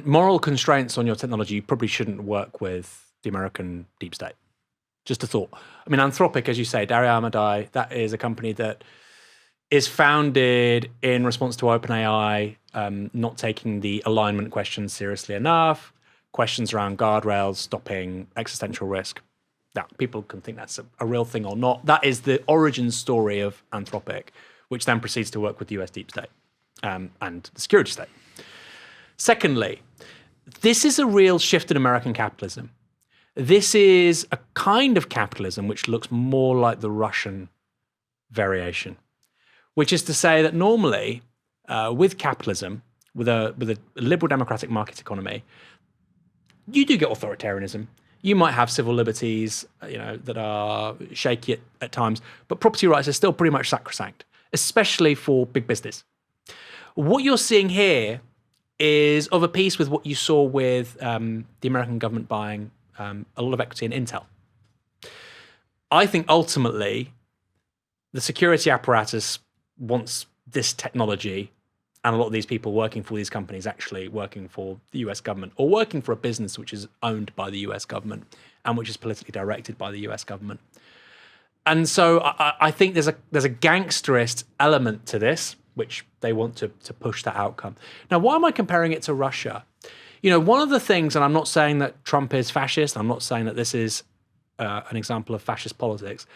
moral constraints on your technology, you probably shouldn't work with the American deep state. Just a thought. Anthropic, as you say, Dario Amadei, that is a company that is founded in response to OpenAI not taking the alignment questions seriously enough, questions around guardrails, stopping existential risk. Now, people can think that's a real thing or not. That is the origin story of Anthropic, which then proceeds to work with the US deep state and the security state. Secondly, this is a real shift in American capitalism. This is a kind of capitalism which looks more like the Russian variation, which is to say that normally with capitalism, with a liberal democratic market economy, you do get authoritarianism. You might have civil liberties, that are shaky at times, but property rights are still pretty much sacrosanct, especially for big business. What you're seeing here is of a piece with what you saw with the American government buying a lot of equity in Intel. I think ultimately the security apparatus wants this technology and a lot of these people working for these companies actually working for the US government or working for a business which is owned by the US government and which is politically directed by the US government. And so I think there's a gangsterist element to this, which they want to push that outcome. Now, why am I comparing it to Russia? One of the things, and I'm not saying that Trump is fascist, I'm not saying that this is an example of fascist politics,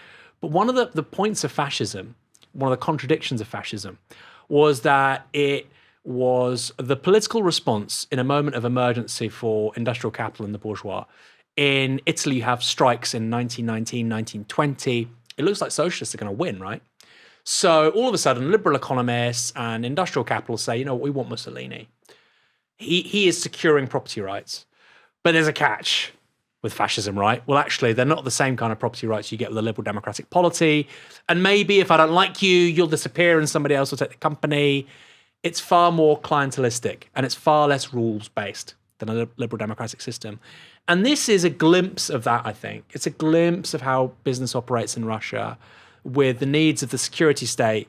but one of the points of fascism, one of the contradictions of fascism, was that it was the political response in a moment of emergency for industrial capital and the bourgeois. In Italy, you have strikes in 1919, 1920. It looks like socialists are going to win, right? So all of a sudden, liberal economists and industrial capitalists say, you know what, we want Mussolini. He is securing property rights. But there's a catch with fascism, right? Well, actually, they're not the same kind of property rights you get with a liberal democratic polity. And maybe if I don't like you, you'll disappear and somebody else will take the company. It's far more clientelistic and it's far less rules-based than a liberal democratic system. And this is a glimpse of that, I think. It's a glimpse of how business operates in Russia, with the needs of the security state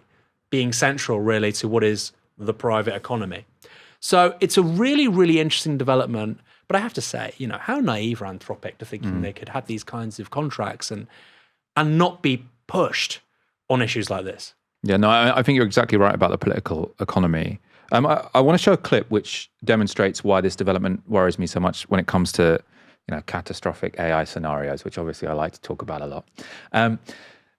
being central, really, to what is the private economy. So it's a really, really interesting development. But I have to say, you know, how naive or Anthropic to thinking they could have these kinds of contracts and not be pushed on issues like this. Yeah, no, I think you're exactly right about the political economy. I want to show a clip which demonstrates why this development worries me so much when it comes to, you know, catastrophic AI scenarios, which obviously I like to talk about a lot.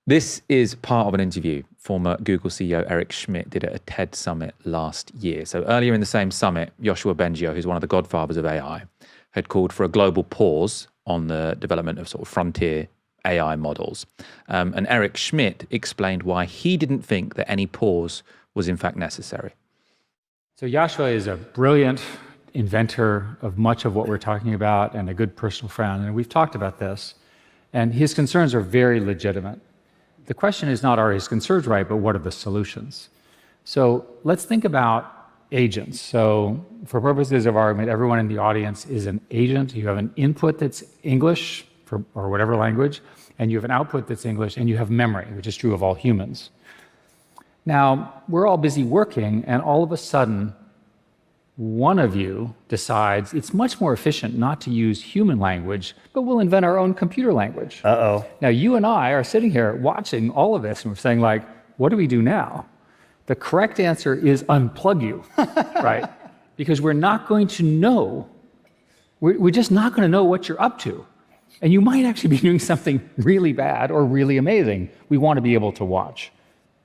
This is part of an interview former Google CEO Eric Schmidt did at a TED summit last year. So earlier in the same summit, Yoshua Bengio, who's one of the godfathers of AI, had called for a global pause on the development of sort of frontier AI models. And Eric Schmidt explained why he didn't think that any pause was in fact necessary. So Yoshua is a brilliant inventor of much of what we're talking about and a good personal friend. And we've talked about this. And his concerns are very legitimate. The question is not, are his concerns right, but what are the solutions? So let's think about agents. So for purposes of argument, everyone in the audience is an agent. You have an input that's English or whatever language, and you have an output that's English, and you have memory, which is true of all humans. Now, we're all busy working, and all of a sudden, one of you decides it's much more efficient not to use human language, but we'll invent our own computer language. Uh-oh. Now, you and I are sitting here watching all of this, and we're saying, like, what do we do now? The correct answer is unplug you, right? Because we're not going to know. We're just not going to know what you're up to. And you might actually be doing something really bad or really amazing. We want to be able to watch.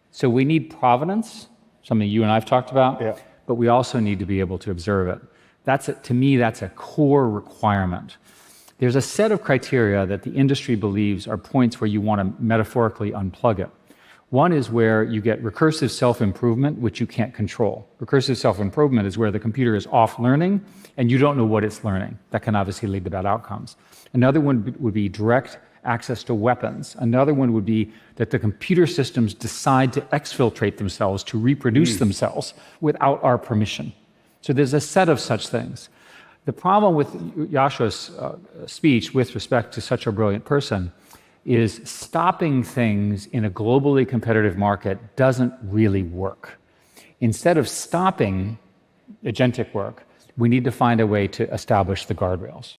So we need provenance, something you and I have talked about. Yeah. But we also need to be able to observe it. To me, that's a core requirement. There's a set of criteria that the industry believes are points where you want to metaphorically unplug it. One is where you get recursive self-improvement, which you can't control. Recursive self-improvement is where the computer is off learning and you don't know what it's learning. That can obviously lead to bad outcomes. Another one would be direct access to weapons. Another one would be that the computer systems decide to exfiltrate themselves, to reproduce themselves without our permission. So there's a set of such things. The problem with Yoshua's speech with respect to such a brilliant person is stopping things in a globally competitive market doesn't really work. Instead of stopping agentic work, we need to find a way to establish the guardrails.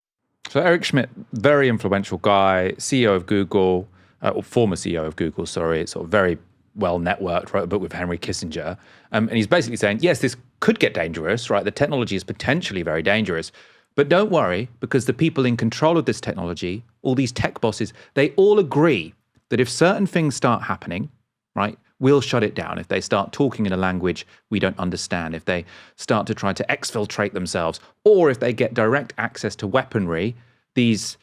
So Eric Schmidt, very influential guy, CEO of Google, or former CEO of Google, sorry, it's sort of very well networked, wrote a book with Henry Kissinger. And he's basically saying, yes, this could get dangerous, right? The technology is potentially very dangerous. But don't worry, because the people in control of this technology, all these tech bosses, they all agree that if certain things start happening, right, we'll shut it down. If they start talking in a language we don't understand, if they start to try to exfiltrate themselves, or if they get direct access to weaponry, these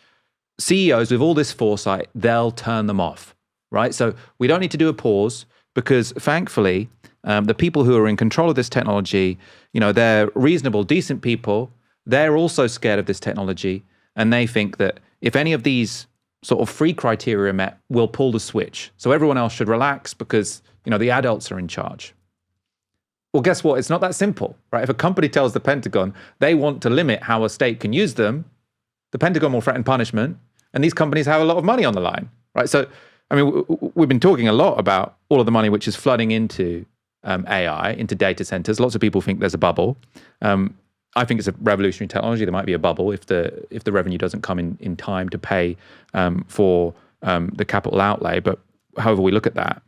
CEOs with all this foresight, they'll turn them off, right? So we don't need to do a pause because thankfully, the people who are in control of this technology, you know, they're reasonable, decent people. They're also scared of this technology, and they think that if any of these sort of free criteria are met, we'll pull the switch. So everyone else should relax because, you know, the adults are in charge. Well, guess what? It's not that simple, right? If a company tells the Pentagon they want to limit how a state can use them, the Pentagon will threaten punishment, and these companies have a lot of money on the line, right? So, I mean, we've been talking a lot about all of the money which is flooding into AI, into data centers. Lots of people think there's a bubble. I think it's a revolutionary technology. There might be a bubble if the revenue doesn't come in time to pay for the capital outlay. But however we look at that.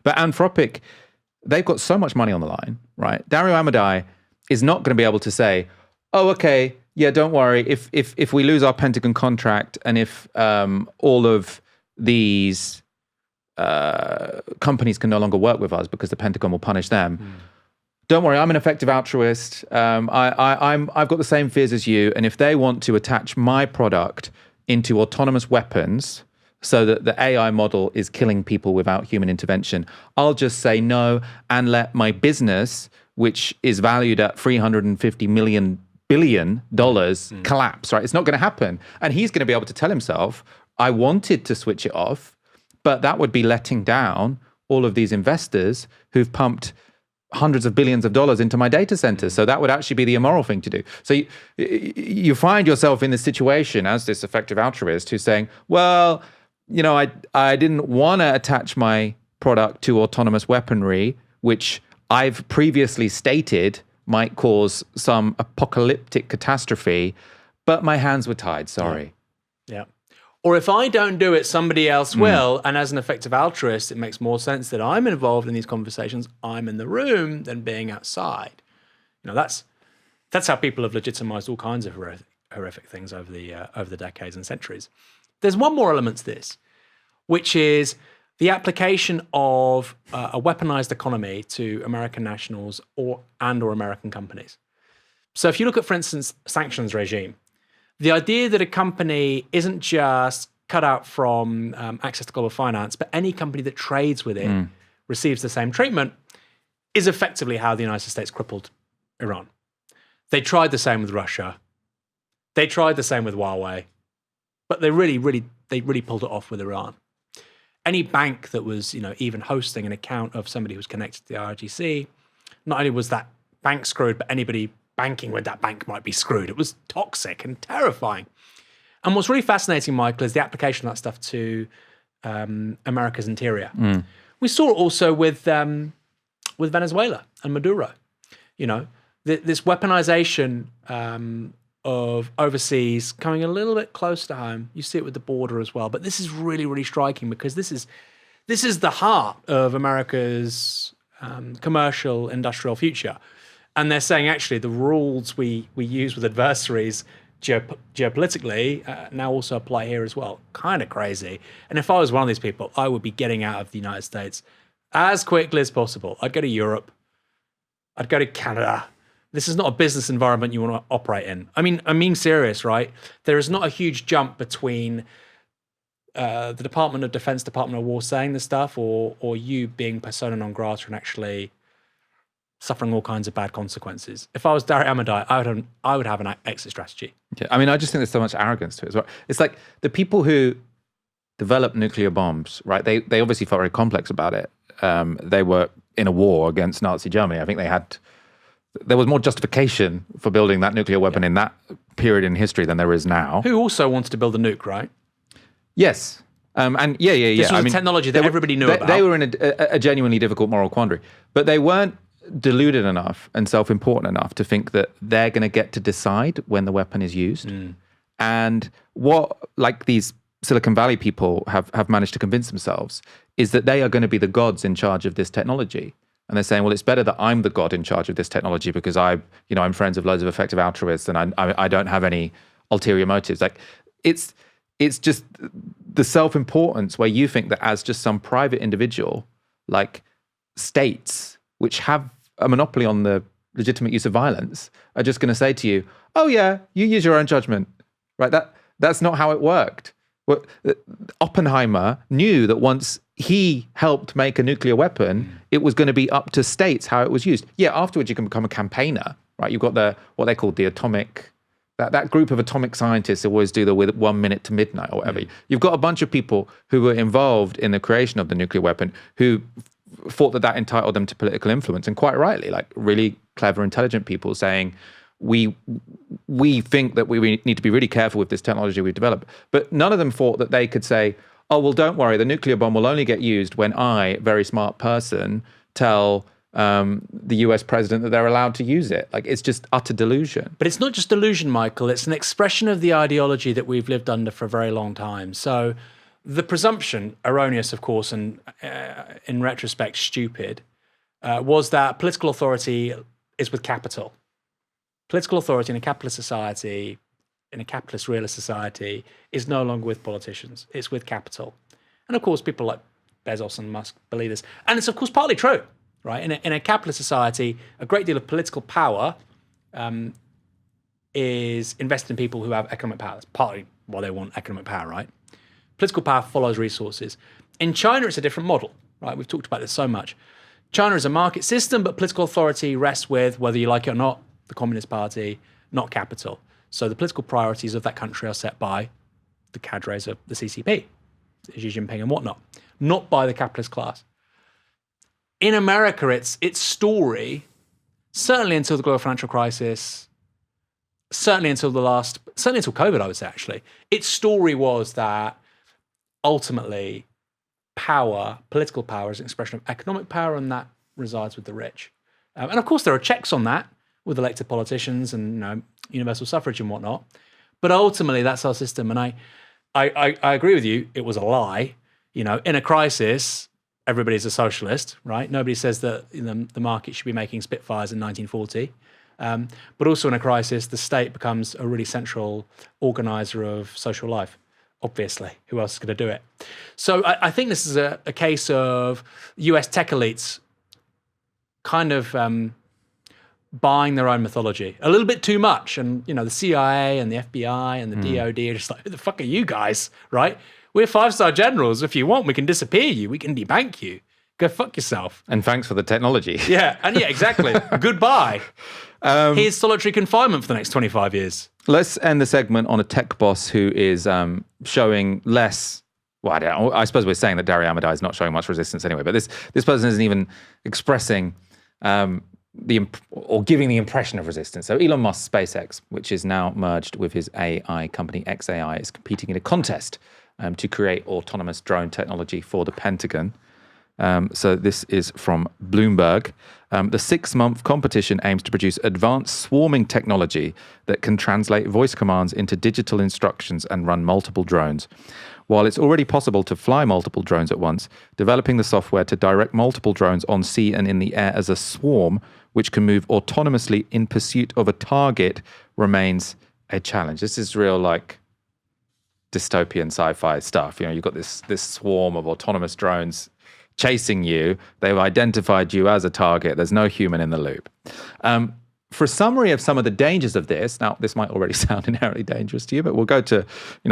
But Anthropic, they've got so much money on the line, right? Dario Amodei is not going to be able to say, oh, okay, yeah, don't worry. If we lose our Pentagon contract and if all of these companies can no longer work with us because the Pentagon will punish them, don't worry, I'm an effective altruist. I've got the same fears as you. And if they want to attach my product into autonomous weapons so that the AI model is killing people without human intervention, I'll just say no and let my business, which is valued at $350 billion collapse, right? It's not going to happen. And he's going to be able to tell himself, I wanted to switch it off, but that would be letting down all of these investors who've pumped hundreds of billions of dollars into my data centers. So that would actually be the immoral thing to do. So you find yourself in this situation as this effective altruist who's saying, well, you know, I didn't want to attach my product to autonomous weaponry, which I've previously stated might cause some apocalyptic catastrophe, but my hands were tied, sorry. Yeah. Or if I don't do it, somebody else will. And as an effective altruist, it makes more sense that I'm involved in these conversations. I'm in the room than being outside. You know, that's how people have legitimized all kinds of horrific things over the decades and centuries. There's one more element to this, which is the application of a weaponized economy to American nationals or American companies. So if you look at, for instance, sanctions regime, the idea that a company isn't just cut out from access to global finance, but any company that trades with it receives the same treatment, is effectively how the United States crippled Iran. They tried the same with Russia. They tried the same with Huawei, but they really pulled it off with Iran. Any bank that was, you know, even hosting an account of somebody who was connected to the IRGC, not only was that bank screwed, but anybody banking with that bank might be screwed. It was toxic and terrifying. And what's really fascinating, Michael, is the application of that stuff to America's interior. We saw it also with Venezuela and Maduro. You know, this weaponization of overseas coming a little bit close to home. You see it with the border as well. But this is really, really striking because this is the heart of America's commercial industrial future. And they're saying, actually, the rules we use with adversaries geopolitically now also apply here as well. Kind of crazy. And if I was one of these people, I would be getting out of the United States as quickly as possible. I'd go to Europe. I'd go to Canada. This is not a business environment you want to operate in. I mean, I'm being serious, right? There is not a huge jump between the Department of Defense, Department of War saying this stuff or you being persona non grata and actually suffering all kinds of bad consequences. If I was Dari Amadai, I would have an exit strategy. Yeah, I mean, I just think there's so much arrogance to it as well. It's like the people who developed nuclear bombs, right? They obviously felt very complex about it. They were in a war against Nazi Germany. I think there was more justification for building that nuclear weapon in that period in history than there is now. Who also wanted to build a nuke, right? Yes. And yeah. This was a technology that everybody knew about. They were in a genuinely difficult moral quandary, but they weren't deluded enough and self-important enough to think that they're going to get to decide when the weapon is used. And what, like these Silicon Valley people have managed to convince themselves is that they are going to be the gods in charge of this technology. And they're saying, well, it's better that I'm the god in charge of this technology because I'm friends with loads of effective altruists and I don't have any ulterior motives. Like it's just the self-importance where you think that as just some private individual, like states, which have a monopoly on the legitimate use of violence, are just going to say to you, oh yeah, you use your own judgment, right? That's not how it worked. Well, Oppenheimer knew that once he helped make a nuclear weapon, it was going to be up to states how it was used. Yeah, afterwards you can become a campaigner, right? You've got what they call the atomic, that group of atomic scientists always do the with 1 minute to midnight or whatever. You've got a bunch of people who were involved in the creation of the nuclear weapon who thought that entitled them to political influence, and quite rightly, like really clever, intelligent people saying, we think that we need to be really careful with this technology we've developed. But none of them thought that they could say, oh, well, don't worry, the nuclear bomb will only get used when I, very smart person, tell the US president that they're allowed to use it. Like, it's just utter delusion. But it's not just delusion, Michael. It's an expression of the ideology that we've lived under for a very long time. So the presumption, erroneous, of course, and in retrospect, stupid, was that political authority is with capital. Political authority in a capitalist society, in a capitalist realist society, is no longer with politicians. It's with capital. And of course, people like Bezos and Musk believe this. And it's, of course, partly true. right? In a capitalist society, a great deal of political power is invested in people who have economic power. That's partly why they want economic power, right? Political power follows resources. In China, it's a different model, right? We've talked about this so much. China is a market system, but political authority rests with, whether you like it or not, the Communist Party, not capital. So the political priorities of that country are set by the cadres of the CCP, Xi Jinping and whatnot, not by the capitalist class. In America, its story, certainly until the global financial crisis, certainly until COVID, I would say, actually, its story was that ultimately power, political power, is an expression of economic power, and that resides with the rich. And of course, there are checks on that with elected politicians and universal suffrage and whatnot. But ultimately, that's our system. And I agree with you. It was a lie. In a crisis, everybody's a socialist, right? Nobody says that the market should be making Spitfires in 1940. But also in a crisis, the state becomes a really central organizer of social life. Obviously, who else is going to do it? So I think this is a case of US tech elites kind of buying their own mythology a little bit too much. And, the CIA and the FBI and the DOD are just like, who the fuck are you guys, right? We're 5-star generals. If you want, we can disappear you. We can debank you. Go fuck yourself. And thanks for the technology. Yeah, exactly. Goodbye. Here's solitary confinement for the next 25 years. Let's end the segment on a tech boss who is showing less. Well, I suppose we're saying that Dario Amodei is not showing much resistance anyway. But this person isn't even expressing or giving the impression of resistance. So Elon Musk's SpaceX, which is now merged with his AI company xAI, is competing in a contest to create autonomous drone technology for the Pentagon. So this is from Bloomberg. The 6-month competition aims to produce advanced swarming technology that can translate voice commands into digital instructions and run multiple drones. While it's already possible to fly multiple drones at once, developing the software to direct multiple drones on sea and in the air as a swarm, which can move autonomously in pursuit of a target, remains a challenge. This is real, dystopian sci-fi stuff. You've got this swarm of autonomous drones chasing you. They've identified you as a target. There's no human in the loop. For a summary of some of the dangers of this, now this might already sound inherently dangerous to you, but we'll go to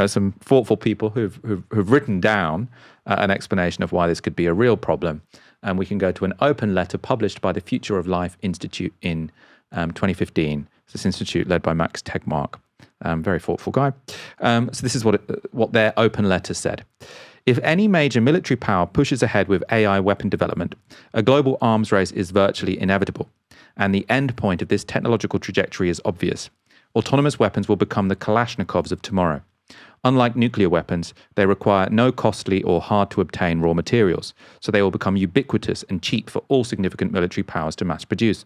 some thoughtful people who've written down an explanation of why this could be a real problem. And we can go to an open letter published by the Future of Life Institute in 2015. It's this institute led by Max Tegmark, very thoughtful guy. So this is what their open letter said. If any major military power pushes ahead with AI weapon development, a global arms race is virtually inevitable. And the end point of this technological trajectory is obvious. Autonomous weapons will become the Kalashnikovs of tomorrow. Unlike nuclear weapons, they require no costly or hard-to-obtain raw materials, so they will become ubiquitous and cheap for all significant military powers to mass produce.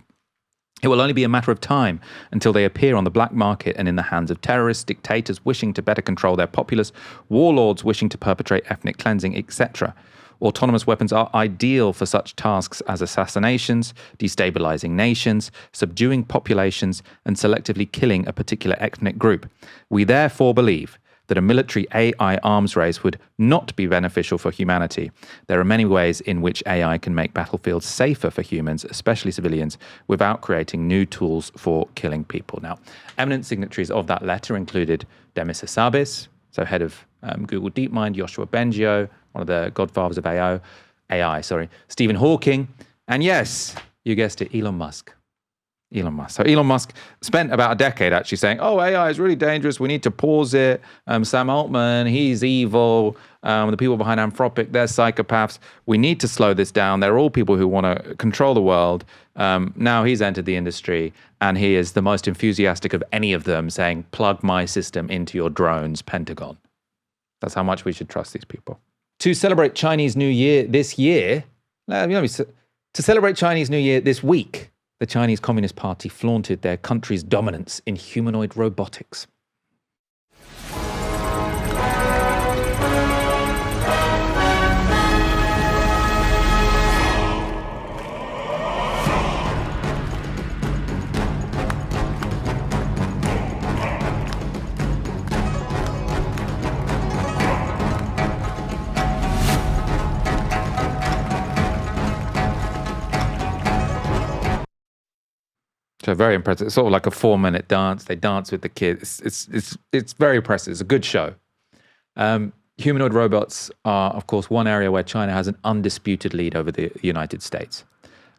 It will only be a matter of time until they appear on the black market and in the hands of terrorists, dictators wishing to better control their populace, warlords wishing to perpetrate ethnic cleansing, etc. Autonomous weapons are ideal for such tasks as assassinations, destabilizing nations, subduing populations, and selectively killing a particular ethnic group. We therefore believe that a military AI arms race would not be beneficial for humanity. There are many ways in which AI can make battlefields safer for humans, especially civilians, without creating new tools for killing people. Now, eminent signatories of that letter included Demis Hassabis, so head of Google DeepMind, Yoshua Bengio, one of the godfathers of AI, Stephen Hawking, and yes, you guessed it, Elon Musk. So Elon Musk spent about a decade actually saying, AI is really dangerous. We need to pause it. Sam Altman, he's evil. The people behind Anthropic, they're psychopaths. We need to slow this down. They're all people who want to control the world. Now he's entered the industry and he is the most enthusiastic of any of them, saying, plug my system into your drones, Pentagon. That's how much we should trust these people. To celebrate Chinese New Year this year, to celebrate Chinese New Year this week, the Chinese Communist Party flaunted their country's dominance in humanoid robotics. So very impressive. It's sort of like a 4-minute dance. They dance with the kids. It's very impressive. It's a good show. Humanoid robots are, of course, one area where China has an undisputed lead over the United States.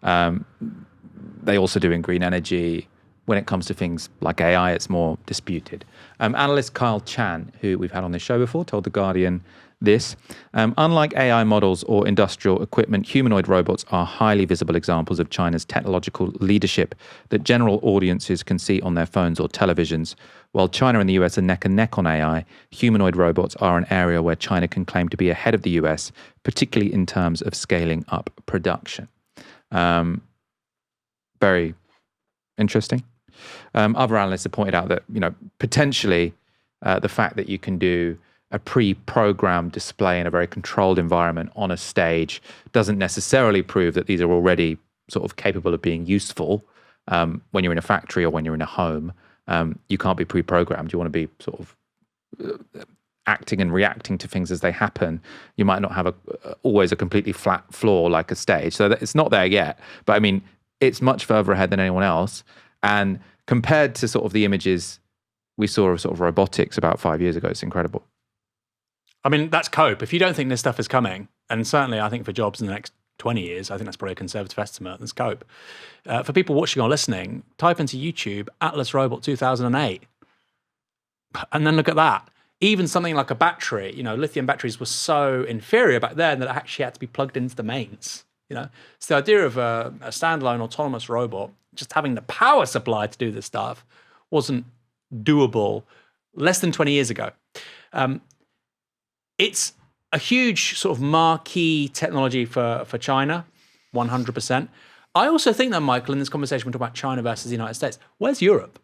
They also do in green energy. When it comes to things like AI, it's more disputed. Analyst Kyle Chan, who we've had on this show before, told The Guardian this. Unlike AI models or industrial equipment, humanoid robots are highly visible examples of China's technological leadership that general audiences can see on their phones or televisions. While China and the US are neck and neck on AI, humanoid robots are an area where China can claim to be ahead of the US, particularly in terms of scaling up production. Very interesting. Other analysts have pointed out that, potentially the fact that you can do a pre-programmed display in a very controlled environment on a stage doesn't necessarily prove that these are already sort of capable of being useful when you're in a factory or when you're in a home. You can't be pre-programmed. You want to be sort of acting and reacting to things as they happen. You might not have always a completely flat floor like a stage. So it's not there yet. But I mean, it's much further ahead than anyone else. And compared to sort of the images we saw of sort of robotics about 5 years ago, it's incredible. I mean, that's cope. If you don't think this stuff is coming, and certainly I think for jobs in the next 20 years, I think that's probably a conservative estimate, that's cope. For people watching or listening, type into YouTube, Atlas Robot 2008. And then look at that. Even something like a battery, lithium batteries were so inferior back then that it actually had to be plugged into the mains. So the idea of a standalone autonomous robot, just having the power supply to do this stuff, wasn't doable less than 20 years ago. It's a huge sort of marquee technology for China, 100%. I also think that, Michael, in this conversation, we're talking about China versus the United States. Where's Europe?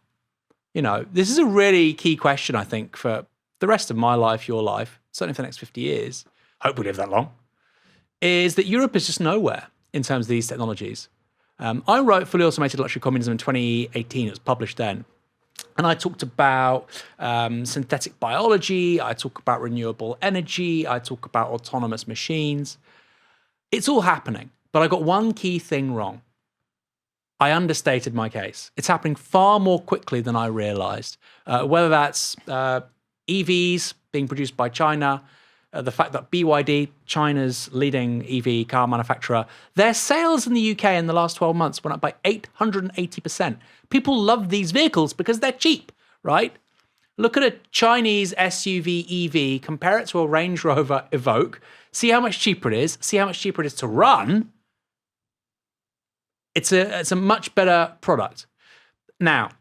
This is a really key question, I think, for the rest of my life, your life, certainly for the next 50 years, hope we live that long, is that Europe is just nowhere in terms of these technologies. I wrote Fully Automated Luxury Communism in 2018. It was published then. And I talked about synthetic biology. I talk about renewable energy. I talk about autonomous machines. It's all happening. But I got one key thing wrong. I understated my case. It's happening far more quickly than I realized. Whether that's EVs being produced by China, the fact that BYD, China's leading EV car manufacturer, their sales in the UK in the last 12 months went up by 880%. People love these vehicles because they're cheap, right? Look at a Chinese SUV EV, compare it to a Range Rover Evoque, see how much cheaper it is, see how much cheaper it is to run. It's a much better product. Now,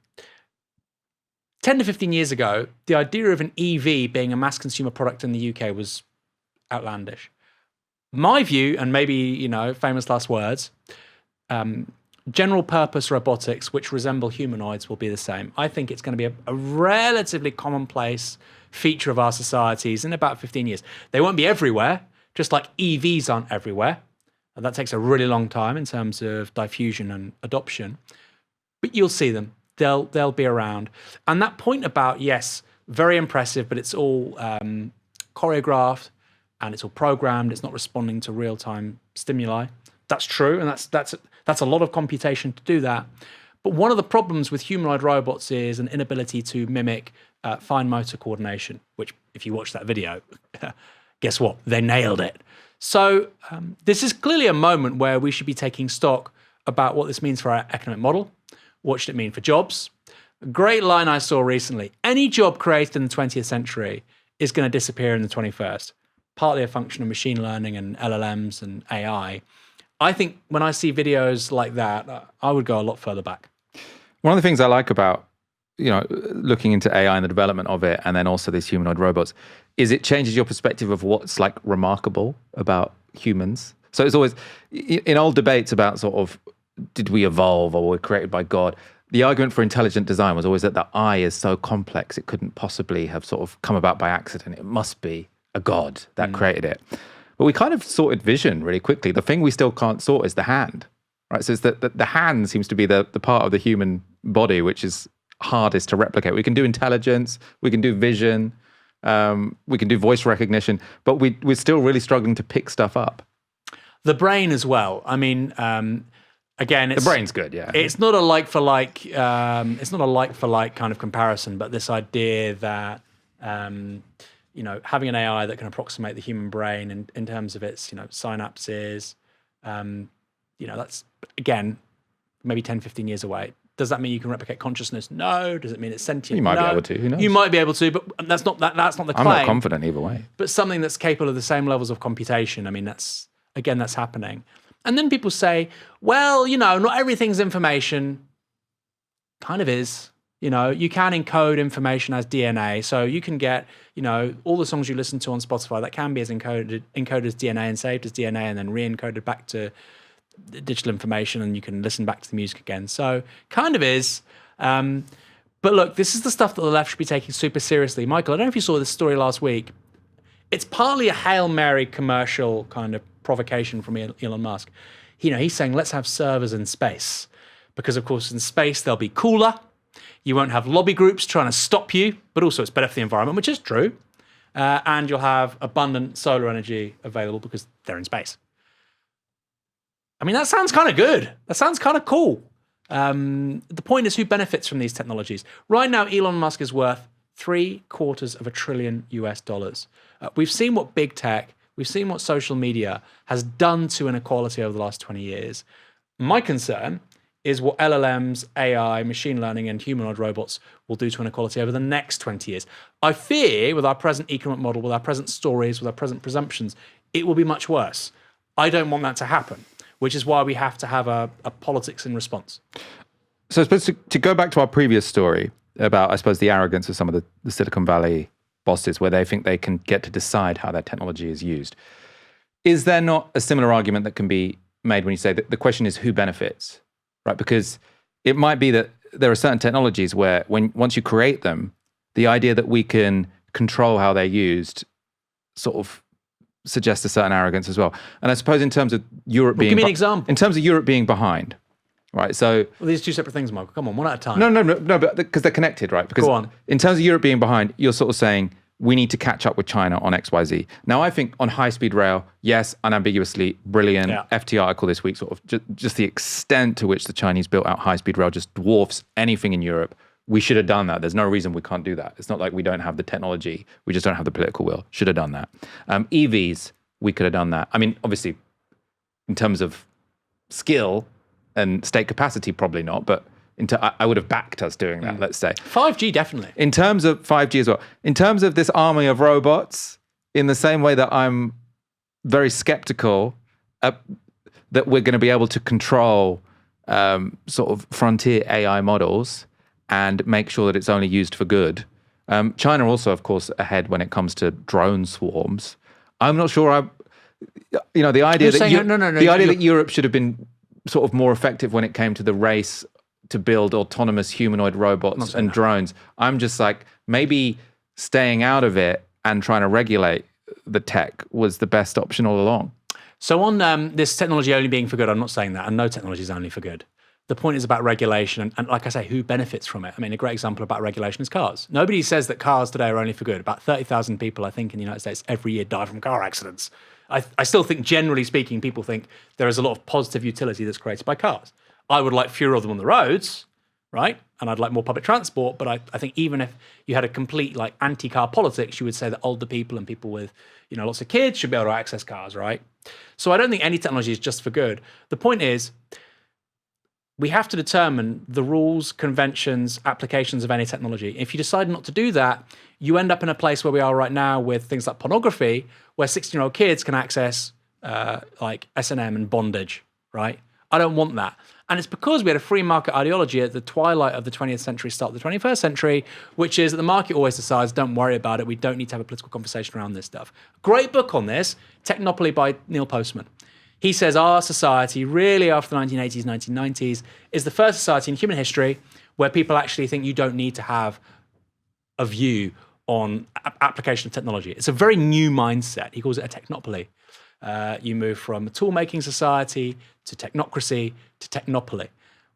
10 to 15 years ago, the idea of an EV being a mass consumer product in the UK was outlandish. My view, and maybe, famous last words, general purpose robotics, which resemble humanoids, will be the same. I think it's going to be a relatively commonplace feature of our societies in about 15 years. They won't be everywhere, just like EVs aren't everywhere. And that takes a really long time in terms of diffusion and adoption. But you'll see them. They'll be around. And that point about, yes, very impressive, but it's all choreographed and it's all programmed. It's not responding to real-time stimuli. That's true, and that's a lot of computation to do that. But one of the problems with humanoid robots is an inability to mimic fine motor coordination, which, if you watch that video, guess what? They nailed it. So this is clearly a moment where we should be taking stock about what this means for our economic model. What should it mean for jobs? A great line I saw recently: any job created in the 20th century is going to disappear in the 21st, partly a function of machine learning and LLMs and AI. I think when I see videos like that, I would go a lot further back. One of the things I like about, looking into AI and the development of it, and then also these humanoid robots, is it changes your perspective of what's like remarkable about humans. So it's always, in old debates about sort of, did we evolve or were we created by God? The argument for intelligent design was always that the eye is so complex, it couldn't possibly have sort of come about by accident. It must be a God that created it. But we kind of sorted vision really quickly. The thing we still can't sort is the hand, right? So it's the hand seems to be the part of the human body which is hardest to replicate. We can do intelligence, we can do vision, we can do voice recognition, but we're still really struggling to pick stuff up. The brain as well. I mean, again, The brain's good, yeah. It's not a like for like. It's not a like for like kind of comparison, but this idea that having an AI that can approximate the human brain in terms of its synapses, that's again maybe 10, 15 years away. Does that mean you can replicate consciousness? No. Does it mean it's sentient? You might be No. able to. Who knows? You might be able to, but that's not the claim. I'm not confident either way. But something that's capable of the same levels of computation. I mean, that's happening. And then people say, well, not everything's information. Kind of is. You can encode information as DNA. So you can get, all the songs you listen to on Spotify, that can be as encoded as DNA and saved as DNA and then re-encoded back to digital information, and you can listen back to the music again. So kind of is. But look, this is the stuff that the left should be taking super seriously. Michael, I don't know if you saw this story last week. It's partly a Hail Mary commercial kind of provocation from Elon Musk. He's saying, let's have servers in space. Because, of course, in space, they'll be cooler. You won't have lobby groups trying to stop you, but also it's better for the environment, which is true. And you'll have abundant solar energy available because they're in space. I mean, that sounds kind of good. That sounds kind of cool. The point is, who benefits from these technologies? Right now, Elon Musk is worth $750 billion US. We've seen what big tech, we've seen what social media has done to inequality over the last 20 years. My concern is what LLMs, AI, machine learning, and humanoid robots will do to inequality over the next 20 years. I fear, with our present economic model, with our present stories, with our present presumptions, it will be much worse. I don't want that to happen, which is why we have to have a politics in response. So I suppose to go back to our previous story about, I suppose, the arrogance of some of the Silicon Valley bosses, where they think they can get to decide how their technology is used. Is there not a similar argument that can be made when you say that the question is who benefits, right? Because it might be that there are certain technologies where once you create them, the idea that we can control how they're used sort of suggests a certain arrogance as well. And I suppose in terms of Europe being... Give me an example. In terms of Europe being behind, right? So... Well, these are two separate things, Michael. Come on, one at a time. No, but because they're connected, right? Because Go on. In terms of Europe being behind, you're sort of saying we need to catch up with China on X, Y, Z. Now, I think on high-speed rail, yes, unambiguously brilliant. Yeah. FT article this week, sort of just the extent to which the Chinese built out high-speed rail just dwarfs anything in Europe. We should have done that. There's no reason we can't do that. It's not like we don't have the technology. We just don't have the political will. Should have done that. EVs, we could have done that. I mean, obviously, in terms of skill and state capacity, probably not, but I would have backed us doing that, let's say. 5G, definitely. In terms of 5G as well, in terms of this army of robots, in the same way that I'm very skeptical that we're going to be able to control sort of frontier AI models and make sure that it's only used for good. China also, of course, ahead when it comes to drone swarms. I'm not sure the idea that Europe should have been sort of more effective when it came to the race to build autonomous humanoid robots and drones. I'm just like, maybe staying out of it and trying to regulate the tech was the best option all along. So on this technology only being for good, I'm not saying that, and no technology is only for good. The point is about regulation, and like I say, who benefits from it? I mean, a great example about regulation is cars. Nobody says that cars today are only for good. About 30,000 people, I think, in the United States every year die from car accidents. I still think, generally speaking, people think there is a lot of positive utility that's created by cars. I would like fewer of them on the roads, right? And I'd like more public transport, but I think even if you had a complete like anti-car politics, you would say that older people and people with lots of kids should be able to access cars, right? So I don't think any technology is just for good. The point is, we have to determine the rules, conventions, applications of any technology. If you decide not to do that, you end up in a place where we are right now with things like pornography, where 16-year-old kids can access like S&M and bondage, right? I don't want that. And it's because we had a free market ideology at the twilight of the 20th century, start of the 21st century, which is that the market always decides, don't worry about it. We don't need to have a political conversation around this stuff. Great book on this, Technopoly by Neil Postman. He says our society, really after the 1980s, 1990s, is the first society in human history where people actually think you don't need to have a view on application of technology. It's a very new mindset. He calls it a technopoly. You move from a tool-making society to technocracy to technopoly,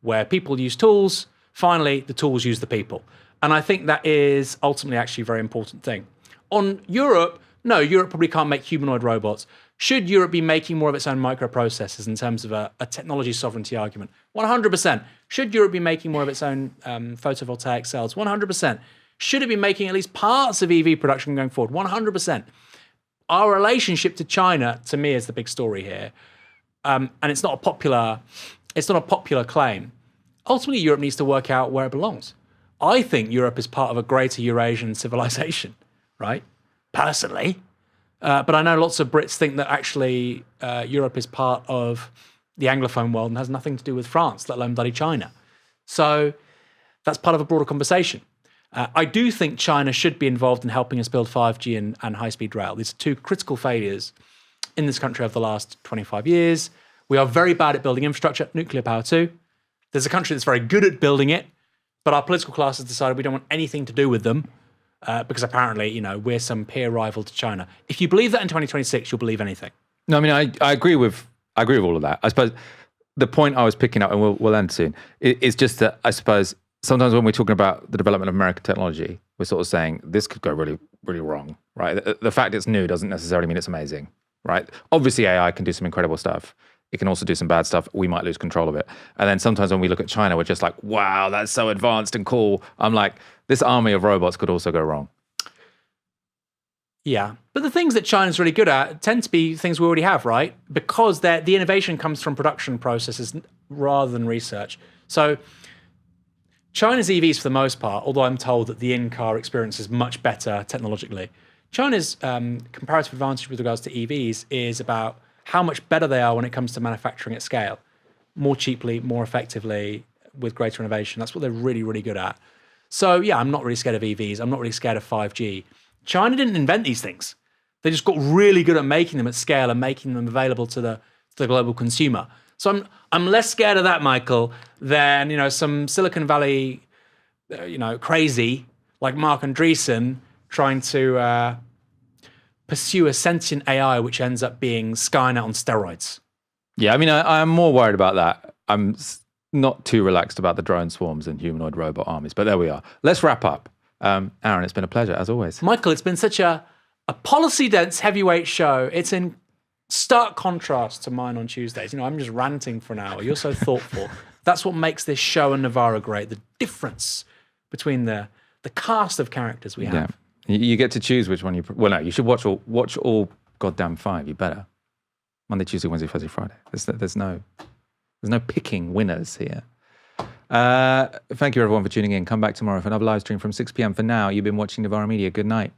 where people use tools. Finally, the tools use the people. And I think that is ultimately actually a very important thing. On Europe, no, Europe probably can't make humanoid robots. Should Europe be making more of its own microprocessors in terms of a technology sovereignty argument? 100%. Should Europe be making more of its own photovoltaic cells? 100%. Should it be making at least parts of EV production going forward? 100%. Our relationship to China, to me, is the big story here, and it's not a popular claim. Ultimately, Europe needs to work out where it belongs. I think Europe is part of a greater Eurasian civilization, right? Personally. But I know lots of Brits think that actually Europe is part of the Anglophone world and has nothing to do with France, let alone bloody China. So that's part of a broader conversation. I do think China should be involved in helping us build 5G and high-speed rail. These are two critical failures in this country over the last 25 years. We are very bad at building infrastructure, nuclear power too. There's a country that's very good at building it, but our political class has decided we don't want anything to do with them because apparently, we're some peer rival to China. If you believe that in 2026, you'll believe anything. No, I mean, I agree with all of that. I suppose the point I was picking up, and we'll end soon, is just that I suppose sometimes when we're talking about the development of American technology, we're sort of saying this could go really, really wrong, right? The fact it's new doesn't necessarily mean it's amazing, right? Obviously, AI can do some incredible stuff. It can also do some bad stuff. We might lose control of it. And then sometimes when we look at China, we're just like, wow, that's so advanced and cool. I'm like, this army of robots could also go wrong. Yeah. But the things that China's really good at tend to be things we already have, right? Because the innovation comes from production processes rather than research. So China's EVs, for the most part, although I'm told that the in-car experience is much better technologically, China's comparative advantage with regards to EVs is about how much better they are when it comes to manufacturing at scale, more cheaply, more effectively, with greater innovation. That's what they're really, really good at. So yeah, I'm not really scared of EVs. I'm not really scared of 5G. China didn't invent these things. They just got really good at making them at scale and making them available to the global consumer. So I'm less scared of that, Michael, than some Silicon Valley, crazy like Mark Andreessen trying to pursue a sentient AI which ends up being Skynet on steroids. Yeah, I mean, I'm more worried about that. I'm not too relaxed about the drone swarms and humanoid robot armies, but there we are. Let's wrap up. Aaron, it's been a pleasure, as always. Michael, it's been such a policy-dense heavyweight show. It's in stark contrast to mine on Tuesdays. I'm just ranting for an hour. You're so thoughtful. That's what makes this show and Novara great, the difference between the cast of characters we have. Yeah. You get to choose which one you... Well, no, you should watch all goddamn 5. You better. Monday, Tuesday, Wednesday, Thursday, Friday. There's no picking winners here. Thank you, everyone, for tuning in. Come back tomorrow for another live stream from 6 p.m. For now, you've been watching Novara Media. Good night.